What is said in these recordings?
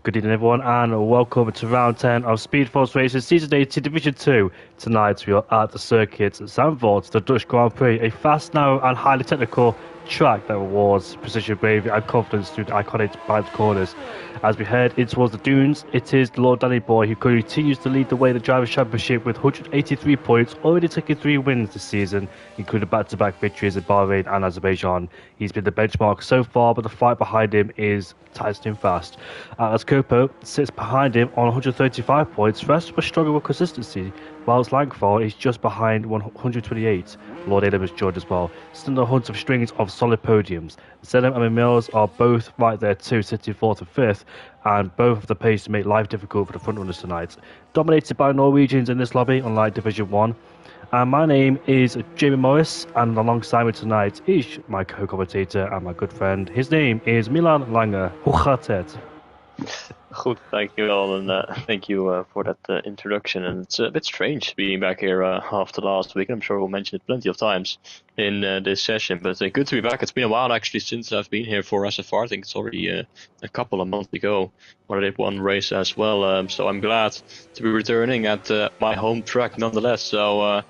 Good evening, everyone, and welcome to round 10 of Speed Force Racing Season 80 Division 2. Tonight, we are at the circuit Zandvoort, the Dutch Grand Prix, a fast, narrow, and highly technical track that rewards precision, bravery, and confidence through the iconic blind corners. As we head in towards the dunes, it is the Lord Danny Boy who continues to lead the way in the Drivers' Championship with 183 points, already taking 3 wins this season, including back-to-back victories in Bahrain and Azerbaijan. He's been the benchmark so far, but the fight behind him is tightening fast. As Copo sits behind him on 135 points, rest was struggling with consistency, whilst Langford is just behind 128. Lord Adam has joined as well, still in the hunt of strings of solid podiums. Zenem and Mills are both right there too, sitting 4th and 5th, and both have the pace to make life difficult for the front runners tonight. Dominated by Norwegians in this lobby, unlike Division 1. And my name is Jamie Morris, and alongside me tonight is my co-commentator and my good friend. His name is Milan Lange. Hoe gaat het? Goed, thank you all, and thank you for that introduction. And it's a bit strange being back here after last week. I'm sure we'll mention it plenty of times in this session, but good to be back. It's been a while actually since I've been here for SFR. I think it's already a couple of months ago when I did one race as well. So I'm glad to be returning at my home track nonetheless. So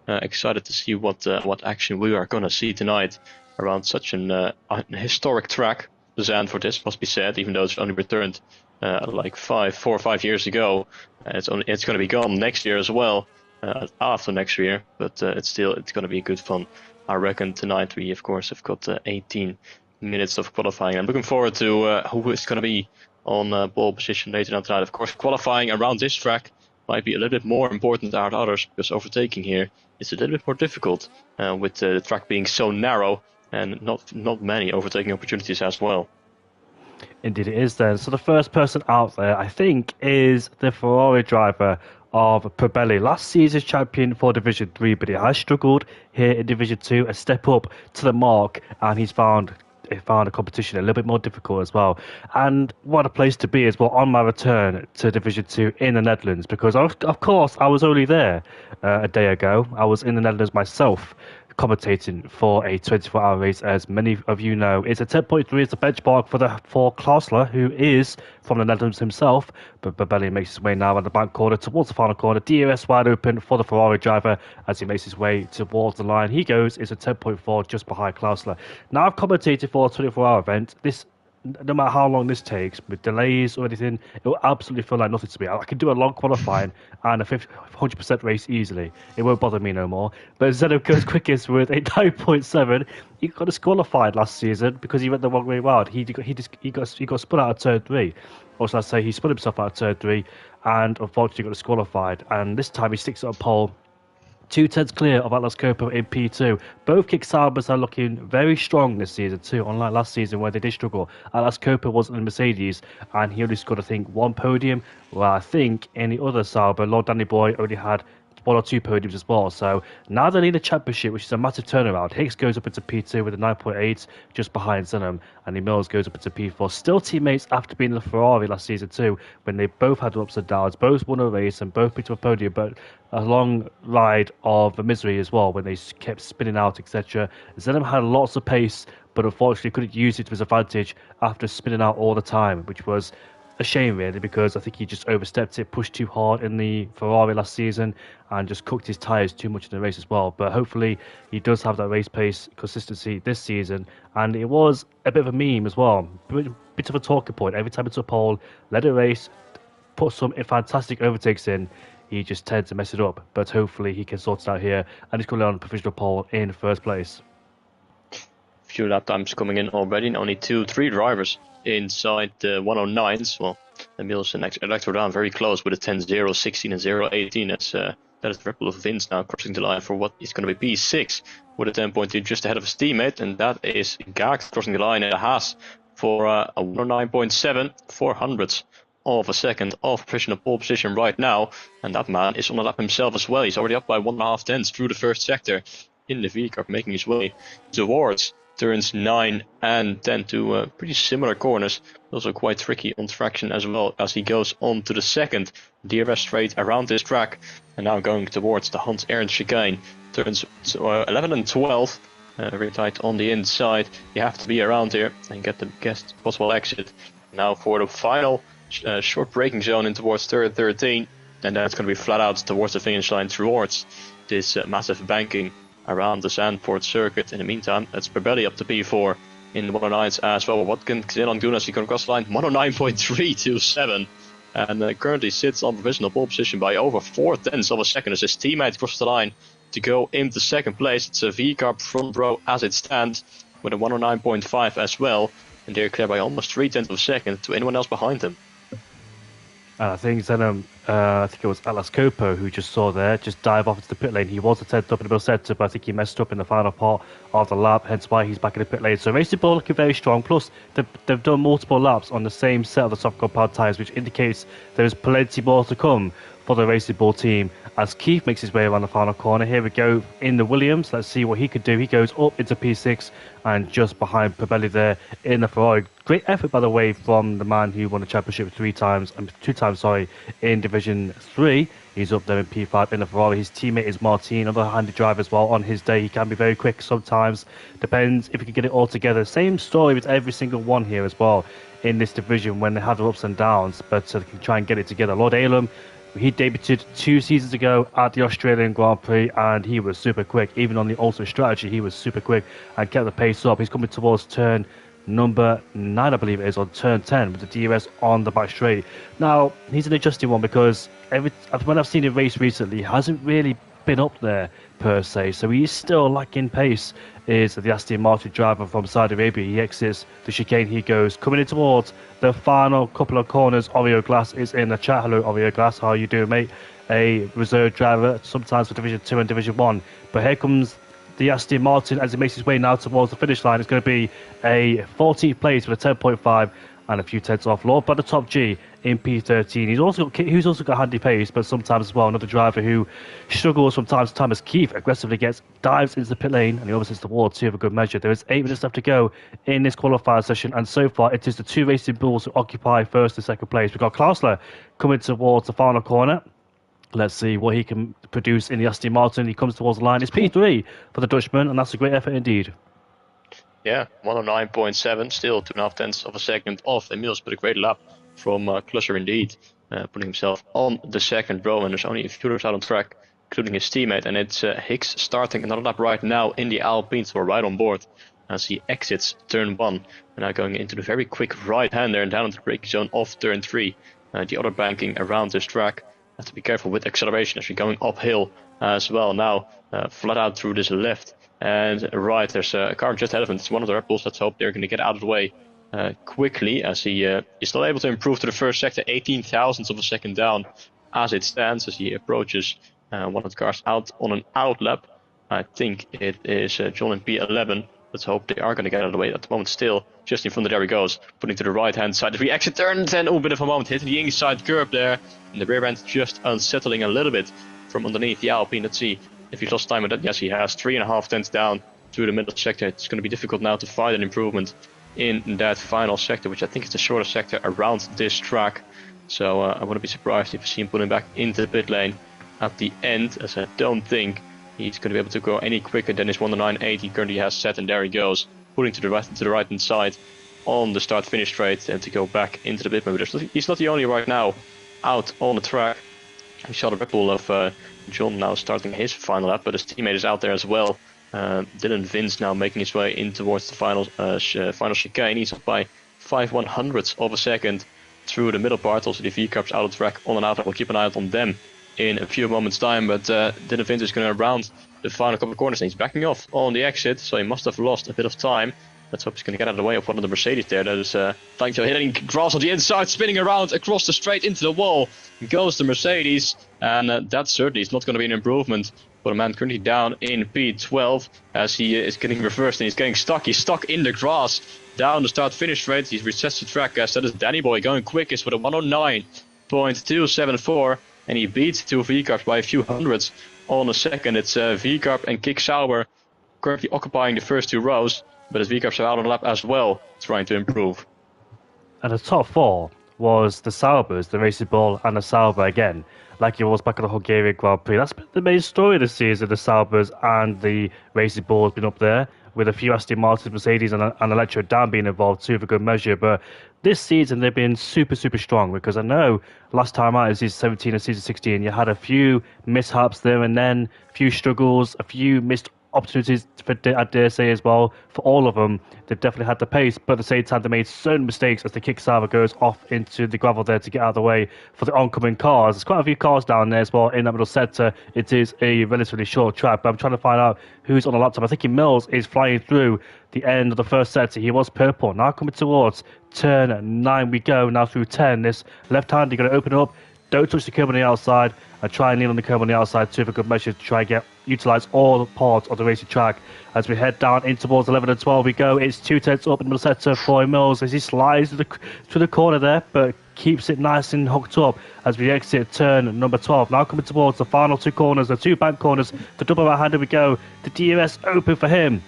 excited to see what action we are going to see tonight around such an historic track. Zandvoort is, must be said, even though it's only returned like 4 or 5 years ago. It's going to be gone next year as well, after next year. But it's going to be good fun. I reckon tonight we of course have got 18 minutes of qualifying. I'm looking forward to who is going to be on pole position later on tonight. Of course, qualifying around this track might be a little bit more important than others because overtaking here is a little bit more difficult with the track being so narrow. And not many overtaking opportunities as well. Indeed it is then. So the first person out there, I think, is the Ferrari driver of Probelli. Last season's champion for Division 3, but he has struggled here in Division 2, a step up to the mark, and he's found a competition a little bit more difficult as well. And what a place to be as well on my return to Division 2 in the Netherlands, because of course I was only there a day ago. I was in the Netherlands myself, commentating for a 24-hour race. As many of you know, it's a 10.3 is the benchmark for Klausler, who is from the Netherlands himself. But Babelli makes his way now at the back corner towards the final corner. DRS wide open for the Ferrari driver as he makes his way towards the line. He goes, it's a 10.4 just behind Klausler. Now I've commentated for a 24-hour event. No matter how long this takes, with delays or anything, it will absolutely feel like nothing to me. I can do a long qualifying and a 100% race easily. It won't bother me no more. But Zeno goes quickest with a 9.7. He got disqualified last season because he went the wrong way round. He got spun out of turn 3. Or should I say, he spun himself out of turn 3 and unfortunately got disqualified. And this time he sticks it on pole. 2/10 clear of Atlas Coppa in P2. Both kick Saubers are looking very strong this season too, unlike last season where they did struggle. Atlas Coppa wasn't in Mercedes and he only scored, I think, 1 podium, where I think in the other Sauber, Lord Danny Boy only had 1 or 2 podiums as well. So now they lead the championship, which is a massive turnaround. Hicks goes up into P2 with a 9.8 just behind Zenem, and the Mills goes up into P4. Still teammates after being in the Ferrari last season too, when they both had ups and downs, both won a race and both picked up a podium, but a long ride of misery as well when they kept spinning out, etc. Zenem had lots of pace, but unfortunately couldn't use it to his advantage after spinning out all the time, which was a shame really, because I think he just overstepped it, pushed too hard in the Ferrari last season and just cooked his tyres too much in the race as well. But hopefully he does have that race pace consistency this season, and it was a bit of a meme as well, bit of a talking point. Every time it's a pole, let it race, put some fantastic overtakes in, he just tends to mess it up. But hopefully he can sort it out here, and he's going on provisional pole in first place. Few lap times coming in already, and only 3 drivers inside the 109s. Well, Emil's and Electro down very close with a 10-0, 16 and 0, 18. That is the ripple of Vince now crossing the line for what is going to be P6 with a 10.2 just ahead of his teammate, and that is Gax crossing the line at a Haas for a 109.7, 400ths of a second of provisional pole position right now, and that man is on the lap himself as well. He's already up by 1.5 tenths through the first sector in the V-Cup, making his way towards turns 9 and 10 to pretty similar corners, also quite tricky on traction as well as he goes on to the second DRS straight around this track, and now going towards the Hans Ernst chicane. Turns 11 and 12, very tight on the inside. You have to be around here and get the best possible exit. Now for the final short braking zone in towards turn 13, and then it's going to be flat out towards the finish line towards this massive banking around the Zandvoort circuit. In the meantime, it's Perbelli up to P4 in the 109s as well. What can Xenon do as he comes across the line? 109.327, and currently sits on provisional pole position by over 4/10 of a second as his teammate crosses the line to go into second place. It's a V-Carb front row as it stands with a 109.5 as well, and they're clear by almost 3/10 of a second to anyone else behind them. I think I think it was Atlas Copo who just saw there, just dive off into the pit lane. He was attempt up in the middle sector, but I think he messed up in the final part of the lap, hence why he's back in the pit lane. So Racing Bull looking very strong. Plus, they've done multiple laps on the same set of the soft compound tyres, which indicates there is plenty more to come for the Racing Bull team as Keith makes his way around the final corner. Here we go in the Williams. Let's see what he could do. He goes up into P6 and just behind Perbelli there in the Ferrari. Great effort, by the way, from the man who won the championship two times, in Division 3. He's up there in P5 in the Ferrari. His teammate is Martin, another handy driver as well. On his day, he can be very quick sometimes. Depends if he can get it all together. Same story with every single one here as well in this division when they have their ups and downs, but they can try and get it together. Lord Alem, he debuted 2 seasons ago at the Australian Grand Prix, and he was super quick. Even on the Ultimate Strategy, he was super quick and kept the pace up. He's coming towards turn number 9, I believe it is, on turn 10 with the DRS on the back straight. Now, he's an interesting one because when I've seen him race recently, he hasn't really been up there per se, so he's still lacking pace. Is the Aston Martin driver from Saudi Arabia. He exits the chicane, he goes coming in towards the final couple of corners. Oreo Glass is in the chat. Hello Oreo Glass, how are you doing, mate? A reserve driver sometimes for Division 2 and Division 1, but here comes the Aston Martin as he makes his way now towards the finish line. It's going to be a 14th place with a 10.5 and a few tenths off. Lord by the top G in P13. He's also got handy pace, but sometimes as well another driver who struggles from time to time as Keith aggressively dives into the pit lane, and he almost hits the wall too of a good measure. There is 8 minutes left to go in this qualifier session, and so far it is the 2 Racing Bulls who occupy first and second place. We've got Klausler coming towards the final corner. Let's see what he can produce in the Aston Martin. He comes towards the line. It's P3 for the Dutchman, and that's a great effort indeed. Yeah, 109.7, still 2.5 tenths of a second off Emils, but a great lap from Klusser indeed, putting himself on the second row, and there's only a few others out on track, including his teammate, and it's Hicks starting another lap right now in the Alpine, so we're right on board as he exits turn 1, and now going into the very quick right-hand there and down into the braking zone off turn 3. The other banking around this track, have to be careful with acceleration as we're going uphill as well. Now flat out through this left and right, there's a car just ahead of him. It's one of the Red Bulls. Let's hope they're going to get out of the way quickly as he is still able to improve to the first sector, 18 thousandths of a second down as it stands as he approaches one of the cars out on an out lap. I think it is John in P11. Let's hope they are going to get out of the way at the moment. Still just in front of, there he goes, putting to the right hand side. If we exit turn 10, oh, bit of a moment, hitting the inside curb there, and the rear end just unsettling a little bit from underneath the Alpine. Let's see if he's lost time with that. Yes, he has 3.5 tenths down through the middle sector. It's going to be difficult now to find an improvement in that final sector, which I think is the shortest sector around this track. So I wouldn't be surprised if you see him pulling back into the pit lane at the end, as I don't think he's going to be able to go any quicker than his 109.8 he currently has set, and there he goes, pulling to the right hand side on the start-finish straight and to go back into the pit lane. He's not the only right now out on the track. We saw the Red Bull of John now starting his final lap, but his teammate is out there as well. Dylan Vince now making his way in towards the final chicane. He's up by 5/100ths of a second through the middle part. Also the V-Carbs out of track on and out. We'll keep an eye out on them in a few moments time, but Dylan Vince is going to round the final couple of corners, and he's backing off on the exit, so he must have lost a bit of time. Let's hope he's going to get out of the way of one of the Mercedes there. That is trying to hitting grass on the inside, spinning around across the straight into the wall. Goes the Mercedes, and that certainly is not going to be an improvement for a man currently down in P12 as he is getting reversed and he's getting stuck. He's stuck in the grass down the start-finish straight. He's resets the track as that is Danny Boy going quickest with a 109.274, and he beats 2 V-Carbs by a few hundreds on a second. It's V-Carb and Kick Sauber currently occupying the first 2 rows, but his V-Carbs are out on the lap as well, trying to improve. And the top 4 was the Saubers, the Racing Bull, and the Sauber again, like it was back at the Hungarian Grand Prix. That's been the main story this season. The Saubers and the Racing Bull has been up there. with a few Aston Martins, Mercedes, and Electro Down being involved too for good measure. But this season they've been super, super strong because I know last time out, as season 17 and season 16, you had a few mishaps there and then, a few struggles, a few missed opportunities for, I dare say as well, for all of them. They've definitely had the pace, but at the same time they made certain mistakes as the kickstarter goes off into the gravel there to get out of the way for the oncoming cars. There's quite a few cars down there as well in that middle sector. It is a relatively short track, but I'm trying to find out who's on the laptop. I think Mills is flying through the end of the first sector. He was purple. Now coming towards turn 9 we go, now through 10. This left hand, you're going to open up. Don't touch the curb on the outside and try and kneel on the curb on the outside too for good measure to try and utilise all the parts of the racing track. As we head down in towards 11 and 12 we go. It's 2 tenths up in the middle sector for Mills as he slides to the corner there, but keeps it nice and hooked up as we exit turn number 12. Now coming towards the final 2 corners, the 2 bank corners, the double right hander we go. The DRS open for him.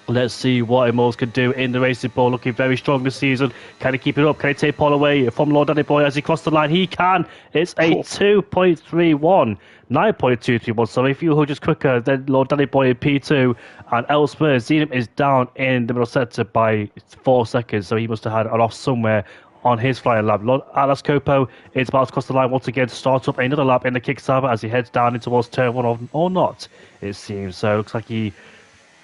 Let's see what Mills can do in the racing ball. Looking very strong this season. Can he keep it up? Can he take Paul away from Lord Danny Boy as he crosses the line? He can. It's a 2.31. 9.231. So if you were just quicker than Lord Danny Boy in P2. And elsewhere, Zenum is down in the middle sector by 4 seconds. So he must have had an off somewhere on his flying lap. Atlas Copo is about to cross the line once again to start up another lap in the kickstarter as he heads down in towards turn 1 or not, it seems. So it looks like he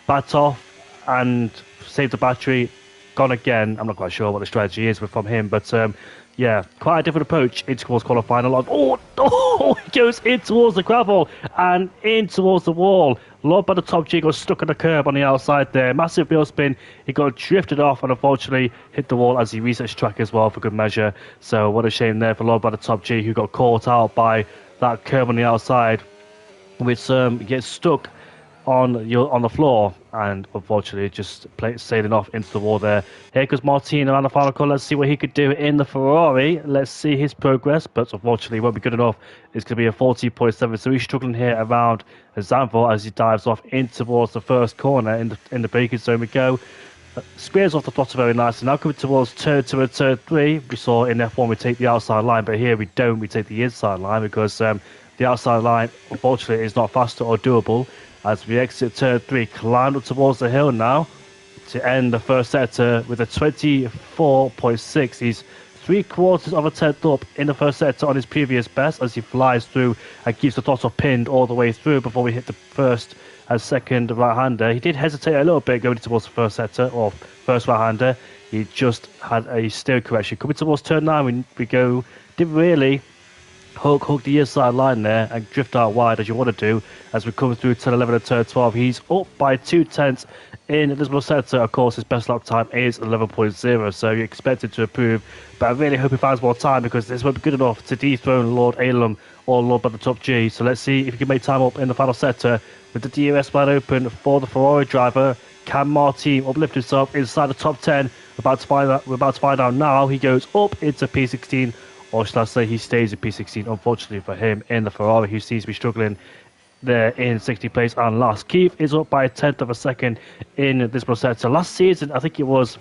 backed off and saved the battery, gone again. I'm not quite sure what the strategy is from him, but yeah, quite a different approach in towards qualifying. He goes in towards the gravel and in towards the wall. Lord by the top G got stuck on the curb on the outside there. Massive wheel spin. He got drifted off and unfortunately hit the wall as he resets track as well for good measure. So what a shame there for Lord by the top G, who got caught out by that curb on the outside, which gets stuck on the floor and unfortunately just sailing off into the wall there. Here goes Martin around the final corner. Let's see what he could do in the Ferrari. Let's see his progress, but unfortunately won't be good enough. It's going to be a 40.7, so he's struggling here around Zanvor as he dives off in towards the first corner in the braking zone we go. Squares off the throttle very nicely. Now coming towards turn 2 and turn 3. We saw in F1 we take the outside line, but here we don't. We take the inside line because the outside line unfortunately is not faster or doable. As we exit turn 3, climb up towards the hill now to end the first sector with a 24.6. He's 3/4 of a tenth up in the first sector on his previous best as he flies through and keeps the throttle pinned all the way through before we hit the first and second right-hander. He did hesitate a little bit going towards the first sector or first right-hander. He just had a steer correction. Coming towards turn 9, we go, didn't really hook the inside line there and drift out wide as you want to do as we come through turn 11 and turn 12. He's up by 2 tenths in this middle sector. Of course, his best lap time is 11.0, so you expect it to improve, but I really hope he finds more time because this won't be good enough to dethrone Lord Alum or Lord by the top G. So let's see if he can make time up in the final sector with the DRS wide open for the Ferrari driver. Can Martin uplift himself inside the top 10? We're about to find out now. He goes up into P16, or should I say he stays in P16, unfortunately for him, in the Ferrari, who seems to be struggling there in 60th place and last. Keith is up by a tenth of a second in this sector. Last season, I think it was,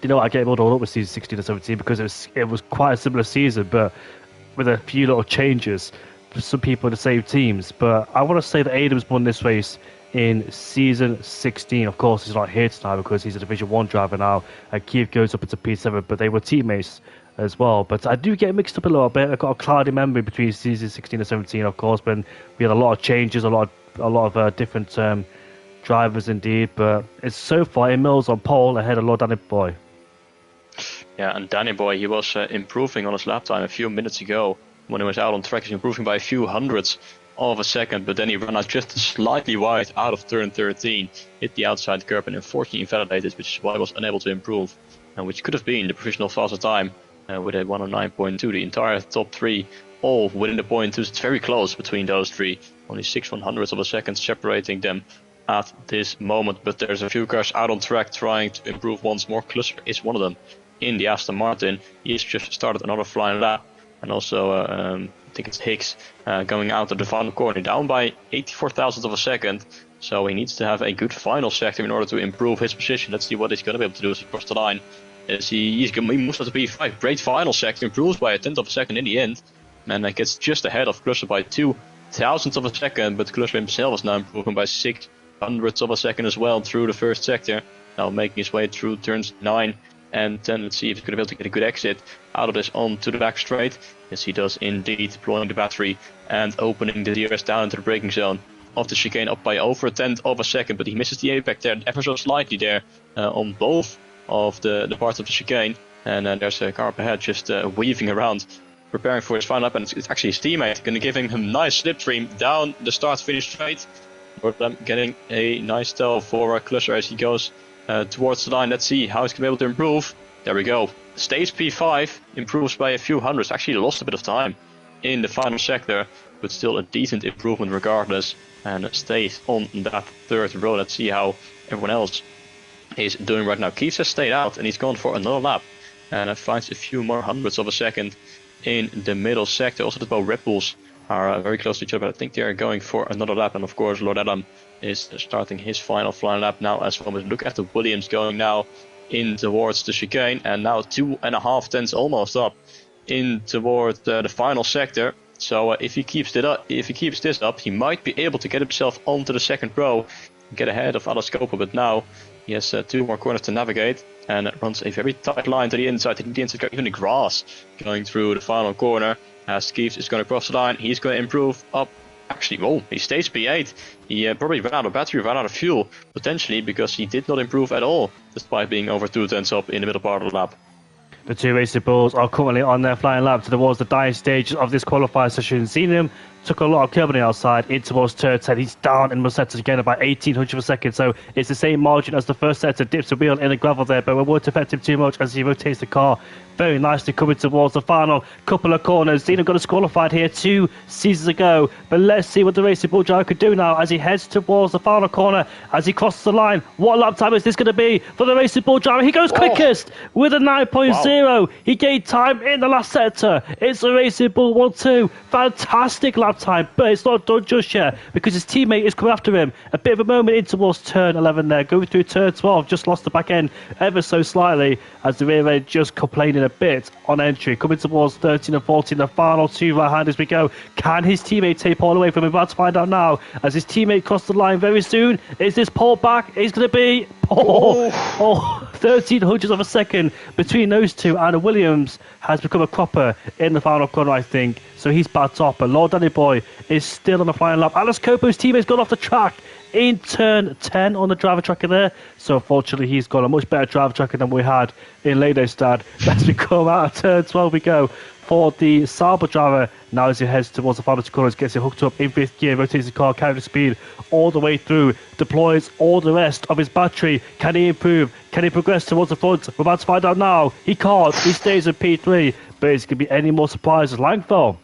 I get all up with season 16 and 17 because it was quite a similar season, but with a few little changes for some people in the same teams. But I want to say that Adams won this race in season 16. Of course, he's not here tonight because he's a Division 1 driver now, and Keith goes up into P7, but they were teammates as well. But I do get mixed up a little bit. I've got a cloudy memory between season 16 and 17, of course, when we had a lot of changes, a lot of different drivers indeed. But it's so far in Mills on pole ahead of Lord Danny Boy. Yeah, and Danny Boy, he was improving on his lap time a few minutes ago when he was out on track. He's improving by a few hundredths of a second, but then he ran out just slightly wide out of turn 13, hit the outside curb and unfortunately invalidated, which is why he was unable to improve, and which could have been the provisional fastest time with a 109.2. The entire top 3 all within the point 2. It's very close between those 3, only 6/100ths of a second separating them at this moment, but there's a few cars out on track trying to improve once more. Klusser is one of them in the Aston Martin. He's just started another flying lap, and also I think it's Hicks going out of the final corner, down by 84,000ths of a second, so he needs to have a good final sector in order to improve his position. Let's see what he's going to be able to do as he crosses the line. As he moves up to P5, great final sector, improves by a tenth of a second in the end, and gets just ahead of Klusser by 0.002 of a second, but Klusser himself is now improving by 6 hundredths of a second as well through the first sector. Now making his way through turns 9 and 10. Let's see if he's going to be able to get a good exit out of this onto the back straight. Yes, he does indeed, deploying the battery and opening the DRS down into the braking zone of the chicane up by over a tenth of a second, but he misses the apex there ever so slightly there on both of the parts of the chicane. And there's a car up ahead just weaving around, preparing for his final lap, and it's actually his teammate going to give him a nice slipstream down the start-finish straight. But getting a nice tail for Klusser as he goes towards the line. Let's see how he's going to be able to improve. There we go. Stays P5, improves by a few hundreds. Actually lost a bit of time in the final sector, but still a decent improvement regardless, and stays on that third row. Let's see how everyone else is doing right now. Keith has stayed out and he's gone for another lap, and finds a few more hundredths of a second in the middle sector. Also the both Red Bulls are very close to each other, but I think they are going for another lap. And of course Lord Adam is starting his final flying lap now as well. But look at the Williams going now in towards the chicane, and now 2.5 tenths almost up in towards the final sector. So if he keeps this up, he might be able to get himself onto the second row, get ahead of Alice Cooper. But now he has 2 more corners to navigate, and it runs a very tight line to the inside. To the inside, even the grass going through the final corner. As Keeves is going to cross the line, he's going to improve up. Actually, oh, he stays P8. He probably ran out of battery, ran out of fuel, potentially, because he did not improve at all, despite being over 2 tenths up in the middle part of the lap. The two Racing Bulls are currently on their flying lap towards the dying stages of this qualifying session. Zenium took a lot of curb on the outside in towards turn 10. He's down in the sector again by 1800 per second, so it's the same margin as the first sector. Dips the wheel in the gravel there, but it won't affect him too much as he rotates the car very nicely, coming towards the final couple of corners. Zenium got disqualified here 2 seasons ago, but let's see what the Racing Bull driver could do now as he heads towards the final corner, as he crosses the line. What lap time is this going to be for the Racing Bull driver? He goes quickest with a 9.0. Wow. He gained time in the last sector. It's the Racing Bull 1-2. Fantastic lap time, but it's not done just yet because his teammate is coming after him. A bit of a moment in towards turn 11 there, going through turn 12, just lost the back end ever so slightly as the rear end just complaining a bit on entry. Coming towards 13 and 14, the final 2 right-handers we go. Can his teammate take Paul away from him? We're about to find out now as his teammate crosses the line very soon. Is this Paul back? It's going to be 1300 of a second between those two, and Williams has become a cropper in the final corner, I think. So he's backed off, but Lord Danny Boy is still on the flying lap. Alice Copo's teammate's gone off the track in turn 10 on the driver tracker there. So unfortunately, he's got a much better driver tracker than we had in Ladostad. As we come out of turn 12, we go for the Sauber driver. Now as he heads towards the final 2 corners, gets it hooked up in 5th gear, rotates the car, carrying the speed all the way through, deploys all the rest of his battery. Can he improve? Can he progress towards the front? We're about to find out now. He can't. He stays at P3, but is going to be any more surprises? Langfell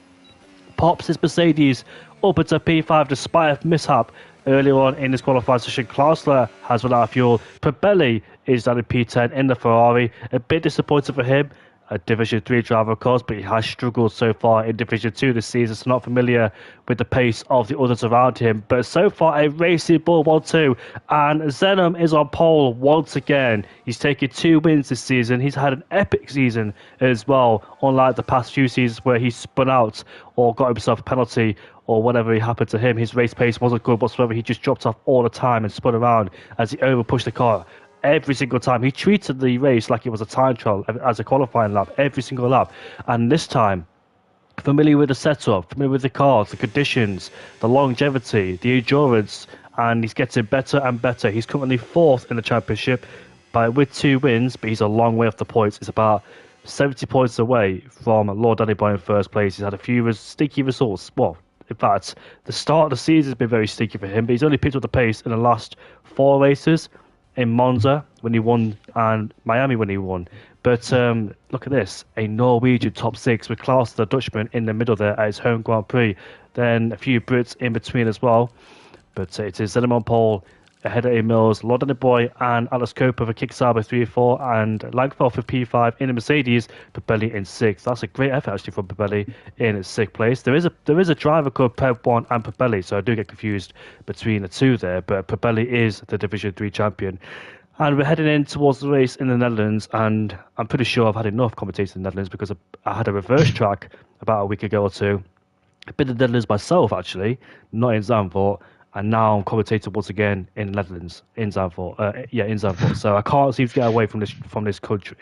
pops his Mercedes up into P5 despite a mishap earlier on in this qualifying session. Klausler has run out of fuel. Probelli is down in P10 in the Ferrari. A bit disappointed for him. A Division 3 driver, of course, but he has struggled so far in Division 2 this season, so not familiar with the pace of the others around him. But so far, a Racing Bull 1-2, and Zenom is on pole once again. He's taken 2 wins this season. He's had an epic season as well, unlike the past few seasons where he spun out or got himself a penalty or whatever happened to him. His race pace wasn't good whatsoever. He just dropped off all the time and spun around as he over-pushed the car. Every single time. He treated the race like it was a time trial, as a qualifying lap, every single lap. And this time, familiar with the setup, familiar with the cars, the conditions, the longevity, the endurance, and he's getting better and better. He's currently 4th in the championship with 2 wins, but he's a long way off the points. It's about 70 points away from Lord Danny Boy in first place. He's had a few stinky results. Well, in fact, the start of the season has been very stinky for him, but he's only picked up the pace in the last 4 races. In Monza when he won and Miami when he won. But look at this, a Norwegian top 6 with Klaus the Dutchman in the middle there at his home Grand Prix. Then a few Brits in between as well. But it is Zenom Pole ahead of A. Mills, Lord and the Boy and Alice Cooper for Kickstarter 3-4 and Langfell for P5 in the Mercedes, Probelli in 6th. That's a great effort actually from Probelli in 6th place. There is a driver called Pev1 and Probelli, so I do get confused between the two there, but Probelli is the Division 3 champion. And we're heading in towards the race in the Netherlands, and I'm pretty sure I've had enough commentating in the Netherlands because I had a reverse track about a week ago or two. I've been in the Netherlands myself actually, not in Zandvoort. and now I'm commentator once again in the Netherlands, in Zandvoort. In Zandvoort. So I can't seem to get away from this country.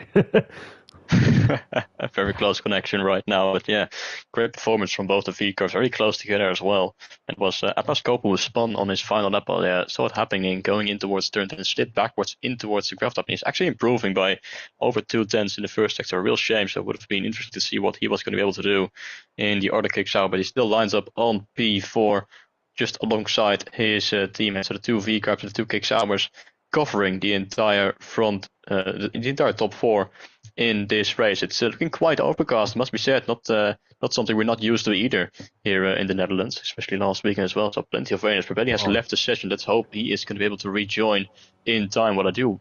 A very close connection right now, but yeah, great performance from both the V cars, very close together as well. It was Atlas Copel who spun on his final lap. Saw it happening, going in towards turn 10, slid backwards in towards the gravel top. He's actually improving by over 2 tenths in the first sector. A real shame. So it would have been interesting to see what he was going to be able to do in the other kicks out, but he still lines up on P4 just alongside his teammate. So the two V cars and the two kicks hours covering the entire front, the entire top four in this race. It's looking quite overcast, must be said. Not something we're not used to either here in the Netherlands, especially last weekend as well. So plenty of rain. As Probelli has left the session, let's hope he is going to be able to rejoin in time. What I do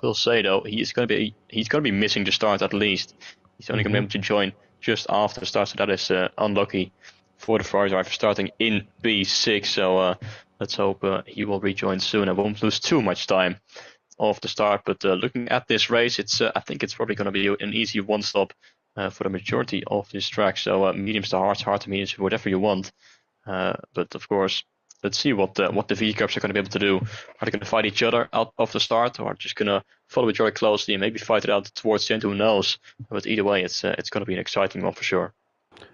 will say though, he's going to be missing the start at least. He's only going to be able to join just after the start, so that is unlucky for the Ferrari driver starting in P6. So let's hope he will rejoin soon and won't lose too much time off the start. But looking at this race, I think it's probably going to be an easy one stop for the majority of this track. So mediums to hards, hard to mediums, whatever you want. But of course, let's see what the V Cups are going to be able to do. Are they going to fight each other out of the start, or are just going to follow each other closely and maybe fight it out towards the end? Who knows? But either way, it's going to be an exciting one for sure.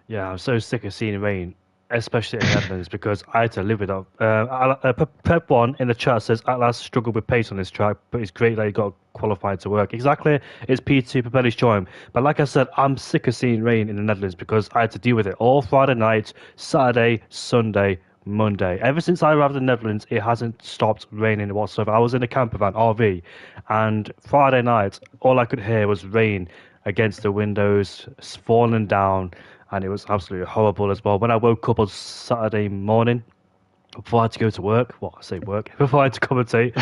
Yeah, I'm so sick of seeing rain, especially in the Netherlands, because I had to live with it. Pep1 in the chat says Atlas struggled with pace on this track, but it's great that he got qualified to work. Exactly, it's P2, Propelli's join. But like I said, I'm sick of seeing rain in the Netherlands because I had to deal with it all Friday night, Saturday, Sunday, Monday. Ever since I arrived in the Netherlands, it hasn't stopped raining whatsoever. I was in a camper van, RV, and Friday night, all I could hear was rain against the windows, falling down, and it was absolutely horrible as well. When I woke up on Saturday morning, before I had to go to work, I say work, before I had to commentate,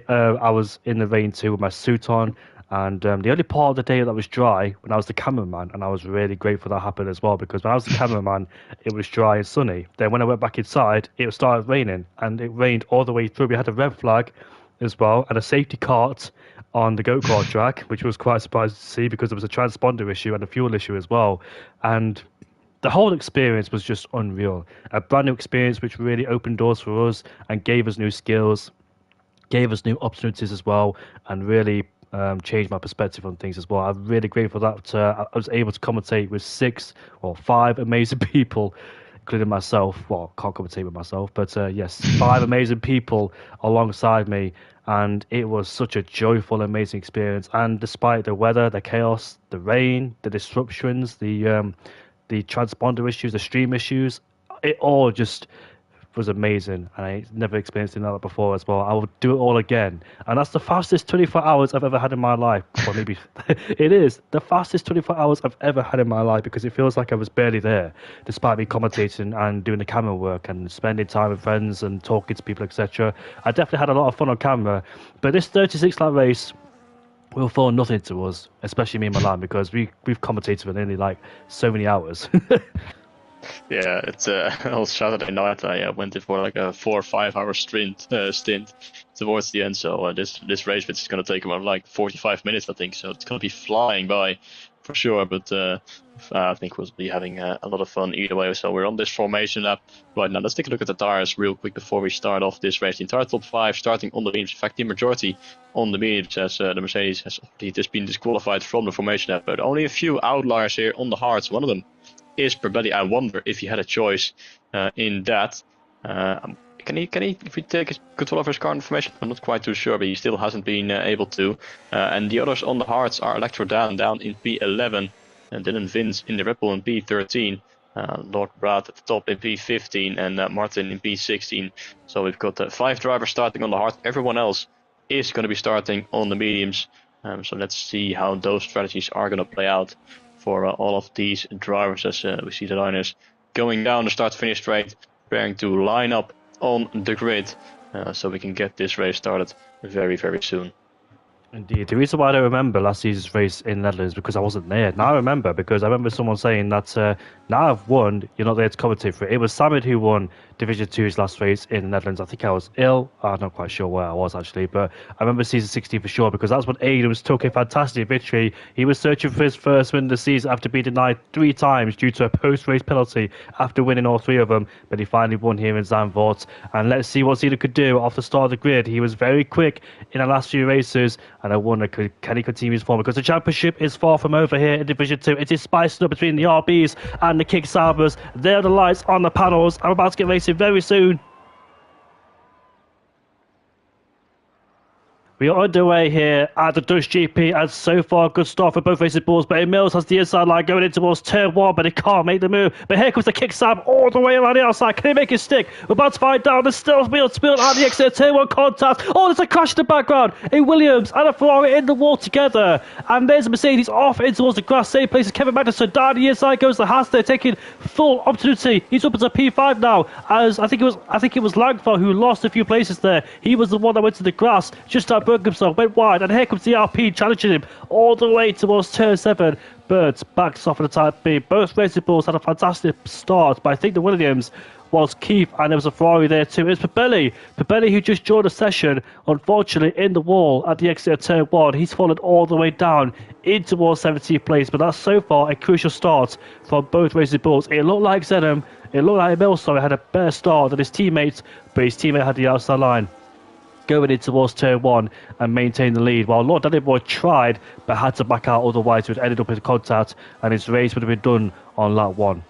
I was in the rain too with my suit on, and the only part of the day that was dry when I was the cameraman, and I was really grateful that happened as well, because when I was the cameraman, it was dry and sunny. Then when I went back inside, it started raining, and it rained all the way through. We had a red flag as well, and a safety cart on the go-kart track, which was quite surprising to see because there was a transponder issue and a fuel issue as well. And the whole experience was just unreal. A brand new experience which really opened doors for us and gave us new skills, gave us new opportunities as well, and really changed my perspective on things as well. I'm really grateful that I was able to commentate with 6 or 5 amazing people, including myself. Well, I can't commentate with myself, but yes, 5 amazing people alongside me. And it was such a joyful, amazing experience. And despite the weather, the chaos, the rain, the disruptions, the transponder issues, the stream issues, it all just was amazing. And I never experienced anything like that before as well. I would do it all again. And that's the fastest 24 hours I've ever had in my life. Or maybe it is the fastest 24 hours I've ever had in my life, because it feels like I was barely there, despite me commentating and doing the camera work and spending time with friends and talking to people, etc. I definitely had a lot of fun on camera. But this 36-lap race will feel nothing to us, especially me and Milan, because we've commentated for nearly like so many hours. Yeah, it's on Saturday night I went in for like a 4 or 5 hour stint towards the end. So this race, which is going to take about like 45 minutes, I think. So it's going to be flying by for sure. But I think we'll be having a lot of fun either way. So we're on this formation lap right now. Let's take a look at the tires real quick before we start off this race. The entire top 5 starting on the mediums. In fact, the majority on the mediums, as the Mercedes has already just been disqualified from the formation lap. But only a few outliers here on the hards. One of them is Probelli. I wonder if he had a choice in that. Can he if he take his control of his car information? I'm not quite too sure, but he still hasn't been able to. And the others on the hards are Electro down in P11, and Dylan Vince in the Red Bull in P13, Lord Brad at the top in P15, and Martin in P16. So we've got 5 drivers starting on the hard. Everyone else is going to be starting on the mediums. So let's see how those strategies are going to play out for all of these drivers, as we see the liners going down the start-finish straight, preparing to line up on the grid, so we can get this race started very, very soon. Indeed. The reason why I don't remember last season's race in the Netherlands because I wasn't there. Now I remember, because I remember someone saying that now I've won, you're not there to commentate for it. It was Samid who won Division 2's last race in the Netherlands. I think I was ill. I'm not quite sure where I was actually, but I remember season 16 for sure because that's when Adams took a fantastic victory. He was searching for his first win of the season after being denied 3 times due to a post-race penalty after winning all 3 of them, but he finally won here in Zandvoort. And let's see what Zeta could do off the start of the grid. He was very quick in the last few races, and I wonder can he continue his form because the championship is far from over here in Division 2. It is spiced up between the RBs and the Kick Sabres. There are the lights on the panels. I'm about to get racing very soon. We are underway here at the Dutch GP, and so far, good start for both racing bulls. But Mills has the inside line going in towards turn 1, but he can't make the move. But here comes the kick stab all the way around the outside. Can he make it stick? We're about to find out. There's still wheel spilled out the exit. Turn 1 contact. Oh, there's a crash in the background. A Williams and a Ferrari in the wall together. And there's a Mercedes off in towards the grass. Same place as Kevin Magnussen. Down the inside goes the Haas. They're taking full opportunity. He's up into P5 now. As I think it was Langfar who lost a few places there. He was the one that went to the grass. Just broke himself, went wide, and here comes the RP challenging him all the way towards turn 7. Birds backs off of the Type B. Both racing bulls had a fantastic start, but I think the Williams was Keith, and there was a Ferrari there too. It's Pabelli, who just joined the session, unfortunately in the wall at the exit of turn 1. He's fallen all the way down in towards 17th place, but that's so far a crucial start from both racing bulls. It looked like Zenom, it looked like Emil, had a better start than his teammates, but his teammate had the outside line going in towards turn 1 and maintain the lead, while Lord Danny Boy tried but had to back out, otherwise it would ended up in contact and his race would have been done on lap 1.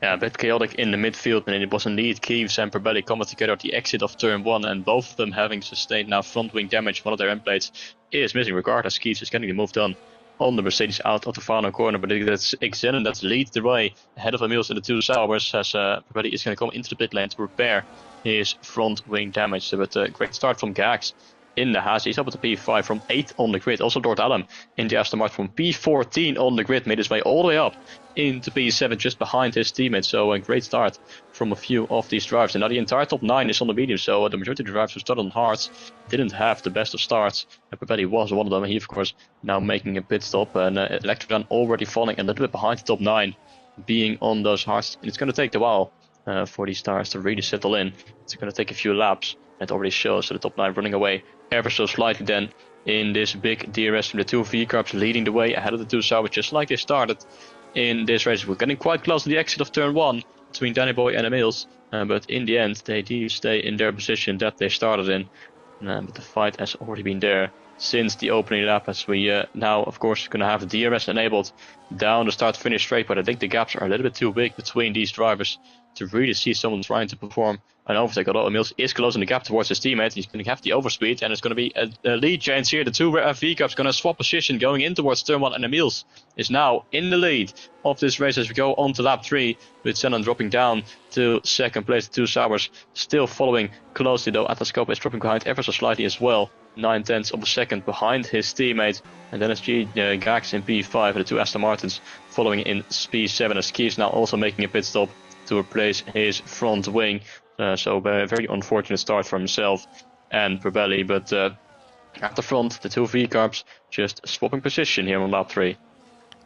Yeah, a bit chaotic in the midfield, and it was indeed Keeves and Pabelli coming together at the exit of turn 1, and both of them having sustained now front wing damage. One of their end plates is missing, regardless. Keeves is getting the move done on the Mercedes out of the final corner, but that's Xenon that leads the way ahead of Emils in the 2 Saubers, as Pabelli is going to come into the pit lane to repair his front wing damage. So, but a great start from Gax in the Haas. He's up at the P5 from 8th on the grid. Also Lord Allen in the Aston Martin from P14 on the grid, made his way all the way up into P7 just behind his teammates. So a great start from a few of these drivers. And now the entire top 9 is on the medium, so the majority of the drivers who started on hards didn't have the best of starts. And Pabelli was one of them, and he of course now making a pit stop, and Electrodan already falling a little bit behind the top 9, being on those hards. And it's going to take a while for these stars to really settle in. It's going to take a few laps. It already shows, so the top 9 running away ever so slightly then in this big DRS from the 2 V-Carbs, leading the way ahead of the 2 Saubers, just like they started in this race. We're getting quite close to the exit of turn 1 between Danny Boy and Emils, but in the end they do stay in their position that they started in. But the fight has already been there since the opening lap, as we now of course going to have the DRS enabled down the start finish straight. But I think the gaps are a little bit too big between these drivers to really see someone trying to perform an overtake. Although Emils is closing the gap towards his teammate, he's going to have the overspeed, and it's going to be a lead change here. The 2 V-Cups going to swap position going in towards turn 1, and Emils is now in the lead of this race as we go on to lap 3, with Zenon dropping down to 2nd place. The 2 Saubers still following closely, though Atlascope is dropping behind ever so slightly as well, 9/10 of a second behind his teammate. And then it's Gax in P5, and the 2 Aston Martins following in P7, as Keeves now also making a pit stop to replace his front wing. So a very unfortunate start for himself and Pabelli, but at the front, the 2 V-Carbs just swapping position here on lap 3.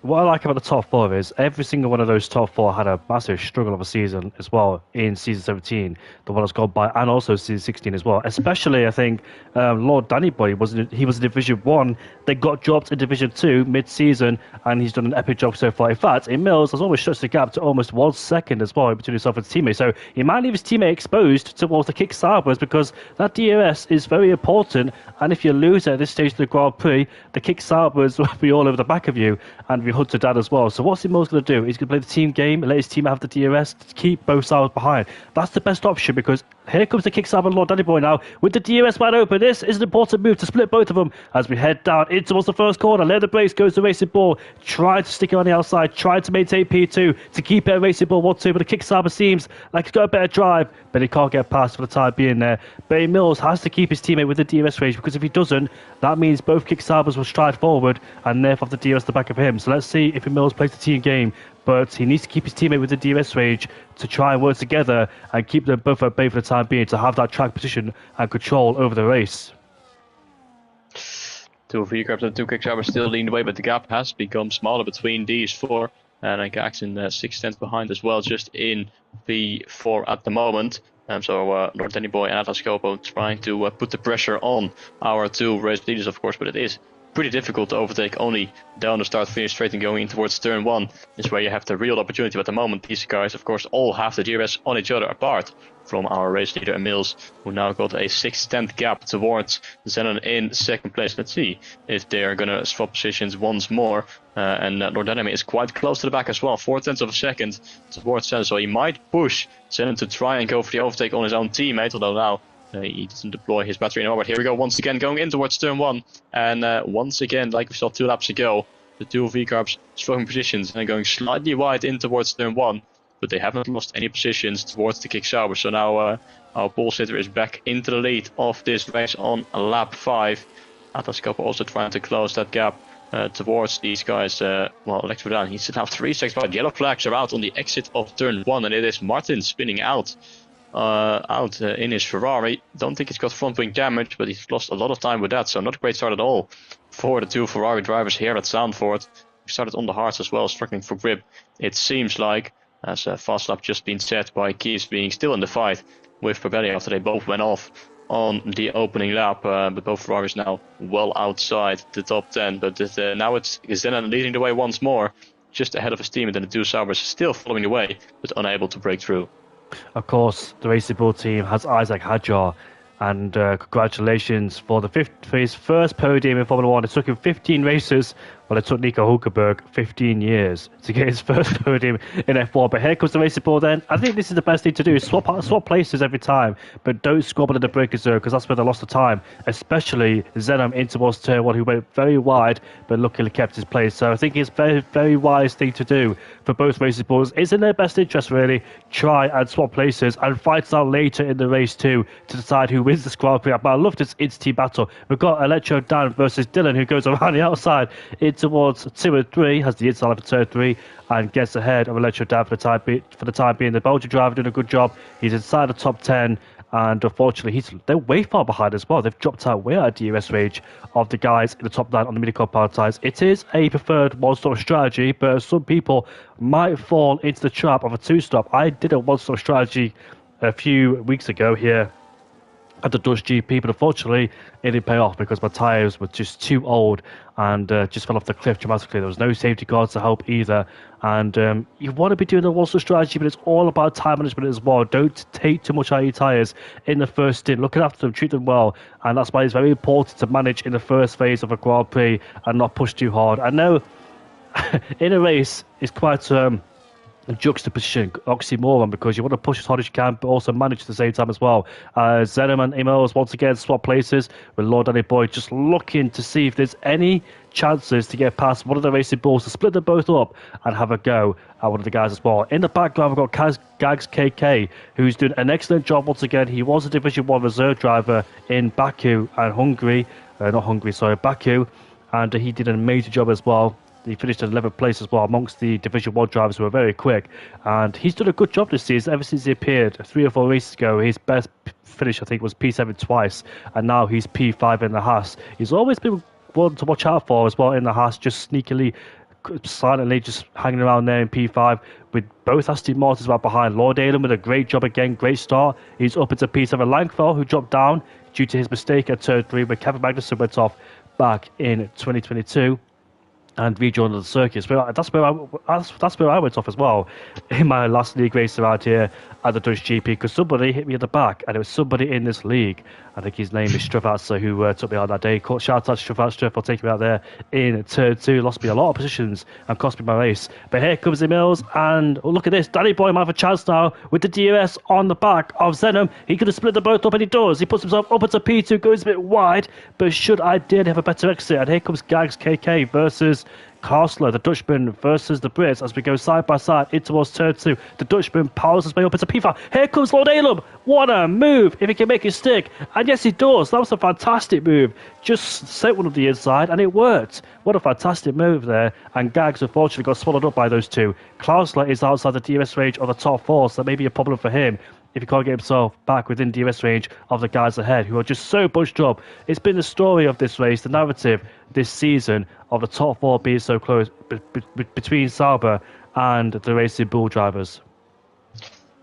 What I like about the top 4 is every single one of those top 4 had a massive struggle of a season as well in season 17, the one that's gone by, and also season 16 as well. Especially, I think, Lord Danny Boy was in Division 1. They got dropped in Division 2 mid-season, and he's done an epic job so far. In fact, in Mills has almost stretched the gap to almost 1 second as well between himself and his teammate. So he might leave his teammate exposed towards the kick Sabres, because that DRS is very important, and if you lose at this stage of the Grand Prix, the kick Sabres will be all over the back of you, and be hunted down as well. So what's Mills going to do? He's going to play the team game, let his team have the DRS to keep both Sabres behind. That's the best option, because here comes the kick Sabre and Lord Danny Boy now with the DRS wide open. This is an important move to split both of them as we head down in towards the first corner. Leather Brace goes to Racing Ball, trying to stick it on the outside, trying to maintain P2 to keep it at Racing Ball 1-2, but the kick Sabre seems like he's got a better drive, but he can't get past for the time being there. But Mills has to keep his teammate with the DRS range, because if he doesn't, that means both kick Sabres will stride forward and therefore have the DRS at the back of him. So let's see if Mills plays the team game, but he needs to keep his teammate with the DRS range to try and work together and keep them both at bay for the time being to have that track position and control over the race. 2 V-Carbs and 2 kick Sabres still leading the way, but the gap has become smaller between these 4. And Gax in 6/10 behind as well, just in P4 at the moment. So Lord Danny Boy and Atlas Copo trying to put the pressure on our two race leaders, of course, but it is pretty difficult to overtake only down the start-finish straight and going in towards turn 1 is where you have the real opportunity. But at the moment, these guys, of course, all have the DRS on each other apart from our race leader Emils, who now got a 6/10 gap towards Zenon in second place. Let's see if they're going to swap positions once more. And Lord Enemy is quite close to the back as well, 0.4 of a second towards Zenon, so he might push Zenon to try and go for the overtake on his own teammate, although now he doesn't deploy his battery anymore. But here we go once again, going in towards turn 1. And once again, like we saw 2 laps ago, the two V-Carbs swapping positions and going slightly wide in towards turn 1. But they haven't lost any positions towards the kick Sauber. So now our pole sitter is back into the lead of this race on lap 5. Atlas Copper also trying to close that gap towards these guys. Well, Alex Verdaan, he's now 3 seconds behind. Yellow flags are out on the exit of turn 1, and it is Martin spinning out in his Ferrari. Don't think he's got front wing damage, but he's lost a lot of time with that, so not a great start at all for the two Ferrari drivers here at Zandvoort. We started on the hards as well, struggling for grip, it seems like, as a fast lap just been set by Keys being still in the fight with Pabelli after they both went off on the opening lap, but both Ferraris now well outside the top 10. But now it's Zenon leading the way once more, just ahead of his team, and then the two Saubers still following the way, but unable to break through. Of course, the Racing Bull team has Isaac Hadjar, and congratulations for his first podium in Formula 1. It took him 15 races, well, it took Nico Hulkenberg 15 years to get his first podium in F1. But here comes the Racing Bull then. I think this is the best thing to do, swap places every time, but don't squabble in the braking zone, because that's where they lost the time, especially Zenon in towards turn 1, who went very wide, but luckily kept his place. So I think it's a very, very wise thing to do for both Racing Bulls. It's in their best interest, really, try and swap places and fight out later in the race too to decide who wins the Grand Prix. But I love this team battle. We've got Electro Dan versus Dylan, who goes around the outside in towards 2 and 3, has the inside for turn 3, and gets ahead of Electro Dan for the time being. The Belgian driver doing a good job. He's inside the top 10. And unfortunately, they're way far behind as well. They've dropped out way out of DRS range of the guys in the top 9 on the mini-car power tyres. It is a preferred one-stop strategy, but some people might fall into the trap of a two-stop. I did a one-stop strategy a few weeks ago here at the Dutch GP, but unfortunately it didn't pay off because my tyres were just too old and just fell off the cliff dramatically. There was no safety guards to help either, and you want to be doing the one-stop strategy, but it's all about time management as well. Don't take too much out of your tyres in the first stint. Looking after them, treat them well, and that's why it's very important to manage in the first phase of a Grand Prix and not push too hard. I know in a race it's quite juxtaposition, oxymoron, because you want to push as hard as you can, but also manage at the same time as well. Zenon and Emils once again swap places with Lord Danny Boy, just looking to see if there's any chances to get past one of the Racing Bulls, to split them both up and have a go at one of the guys as well. In the background, we've got Gags KK, who's doing an excellent job once again. He was a Division 1 reserve driver in Baku and Baku, and he did an amazing job as well. He finished in 11th place as well amongst the Division 1 drivers who were very quick. And he's done a good job this season. Ever since he appeared 3 or 4 races ago, his best finish, I think, was P7 twice. And now he's P5 in the Haas. He's always been one to watch out for as well in the Haas, just sneakily, silently, just hanging around there in P5 with both Aston Martins right behind. Lord Aylan with a great job again, great start. He's up into P7. Langfell, who dropped down due to his mistake at turn 3, where Kevin Magnussen went off back in 2022. And rejoined the circuit. That's where I went off as well in my last league race around here at the Dutch GP, because somebody hit me at the back, and it was somebody in this league. I think his name is Stravatsa, who took me out that day. Shout out to Stravatsa for taking me out there in turn 2. Lost me a lot of positions and cost me my race. But here comes Emils, and look at this. Danny Boy might have a chance now with the DRS on the back of Zenon. He could have split them both up, and he does. He puts himself up into P2, goes a bit wide, but should ideally have a better exit. And here comes Gags KK versus Karsler, the Dutchman versus the Brits, as we go side by side in towards turn 2. The Dutchman powers his way up into P5. Here comes Lord Aylan. What a move, if he can make it stick. And yes, he does. That was a fantastic move. Just set one of the inside, and it worked. What a fantastic move there. And Gags, unfortunately, got swallowed up by those two. Karsler is outside the DRS range of the top 4, so that may be a problem for him if he can't get himself back within DRS range of the guys ahead, who are just so bunched up. It's been the story of this race, the narrative this season, of the top 4 being so close between Sauber and the Racing Bull drivers.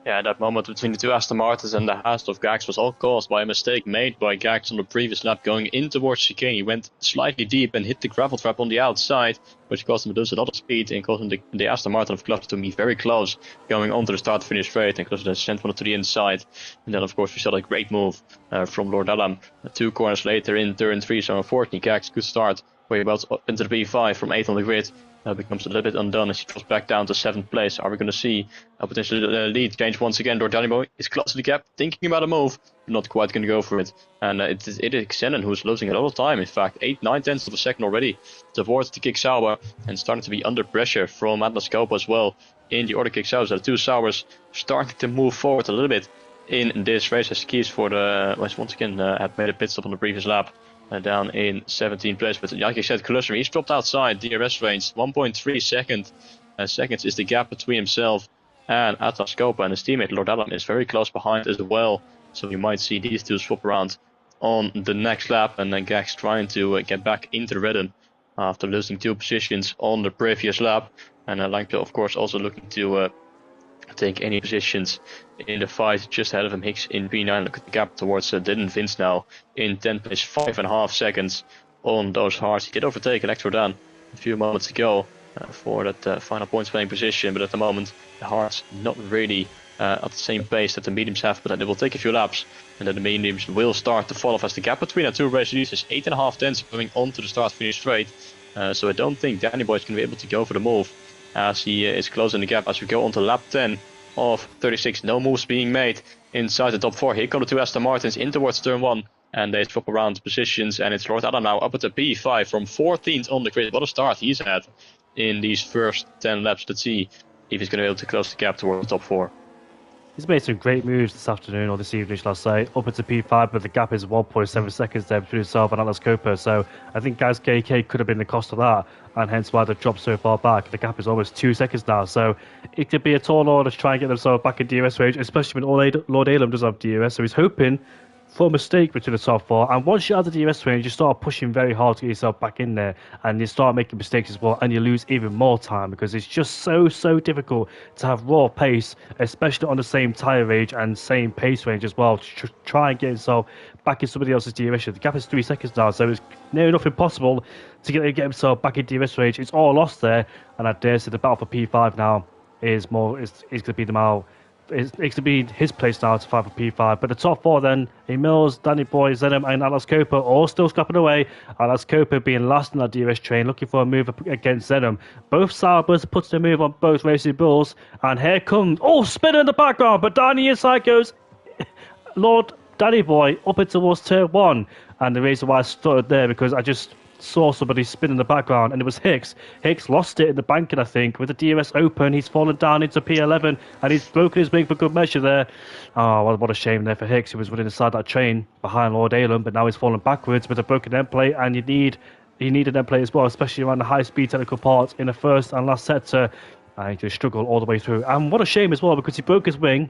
Yeah, that moment between the two Aston Martins and the Haas of Gax was all caused by a mistake made by Gax on the previous lap going in towards chicane. He went slightly deep and hit the gravel trap on the outside, which caused him to lose a lot of speed and caused him the Aston Martin of Clutch to be very close going onto the start-finish straight, and Clutch then sent one to the inside. And then, of course, we saw a great move from Lord Alam. 2 corners later in turn 3, so unfortunately Gax could start way about into the P5 from 8 on the grid. Becomes a little bit undone as he drops back down to 7th place. Are we going to see a potential lead change once again? Danny Boy is close to the gap, thinking about a move, but not quite going to go for it. And it is Xenon who's losing a lot of time. In fact, 8-9 tenths of a second already towards the Kick Sauber, and starting to be under pressure from Atlas Coppa as well in the order Kick Sauber. The two Saubers starting to move forward a little bit in this race as Keys for the once again had made a pit stop on the previous lap. Down in 17th place, but like I said, Cluster, he's dropped outside DRS range. 1.3 seconds is the gap between himself and Atlas Coppa, and his teammate Lord Alam is very close behind as well. So you might see these two swap around on the next lap, and then Gax trying to get back into the rhythm after losing 2 positions on the previous lap. And like of course also looking to take any positions in the fight just ahead of him. Hicks in P9. Look at the gap towards Dylan Vince now in 10th place, 5.5 seconds on those hards. He did overtake Electrodan a few moments ago for that final points playing position, but at the moment the hards not really at the same pace that the mediums have, but it will take a few laps and then the mediums will start to fall off as the gap between the two races is 8.5 tenths going on to the start finish straight. So I don't think Danny Boy is going to be able to go for the move as he is closing the gap as we go on to lap 10 of 36. No moves being made inside the top 4. Here come the two Aston Martins in towards turn 1, and they swap around positions, and it's Lord Adam now up at the P5 from 14th on the grid. What a start he's had in these first 10 laps. Let's see if he's going to be able to close the gap towards the top 4. He's made some great moves this afternoon, or this evening, shall I say, up into P5, but the gap is 1.7 seconds there between himself and Atlas Coppa. So I think Gaz KK could have been the cost of that, and hence why they've dropped so far back. The gap is almost 2 seconds now, so it could be a tall order to try and get themselves back in DRS range, especially when Lord Alam does have DRS, so he's hoping for a mistake between the top 4, and once you're out of the DRS range, you start pushing very hard to get yourself back in there, and you start making mistakes as well, and you lose even more time because it's just so difficult to have raw pace, especially on the same tyre range and same pace range as well, to try and get yourself back in somebody else's DRS. The gap is 3 seconds now, so it's near enough impossible to get himself back in DRS range. It's all lost there, and I dare say the battle for P5 now is going to be the mile. It's going to be his place now to fight for P5. But the top 4 then, Emils, Danny Boy, Zenom and Atlas Coppa all still scrapping away. Atlas Coppa being last in that DRS train, looking for a move against Zenom. Both Saubers put a move on both Racing Bulls. And here comes, spinner in the background, but Danny inside goes Lord Danny Boy up into towards turn 1. And the reason why I stood there, because I just saw somebody spin in the background, and it was Hicks. Hicks lost it in the banking, I think, with the DRS open. He's fallen down into P11, and he's broken his wing for good measure there. Oh, what a shame there for Hicks. He was running inside that train behind Lord Alam, but now he's fallen backwards with a broken end plate, and you need an end plate as well, especially around the high-speed technical parts in the first and last sector. And he just struggled all the way through. And what a shame as well, because he broke his wing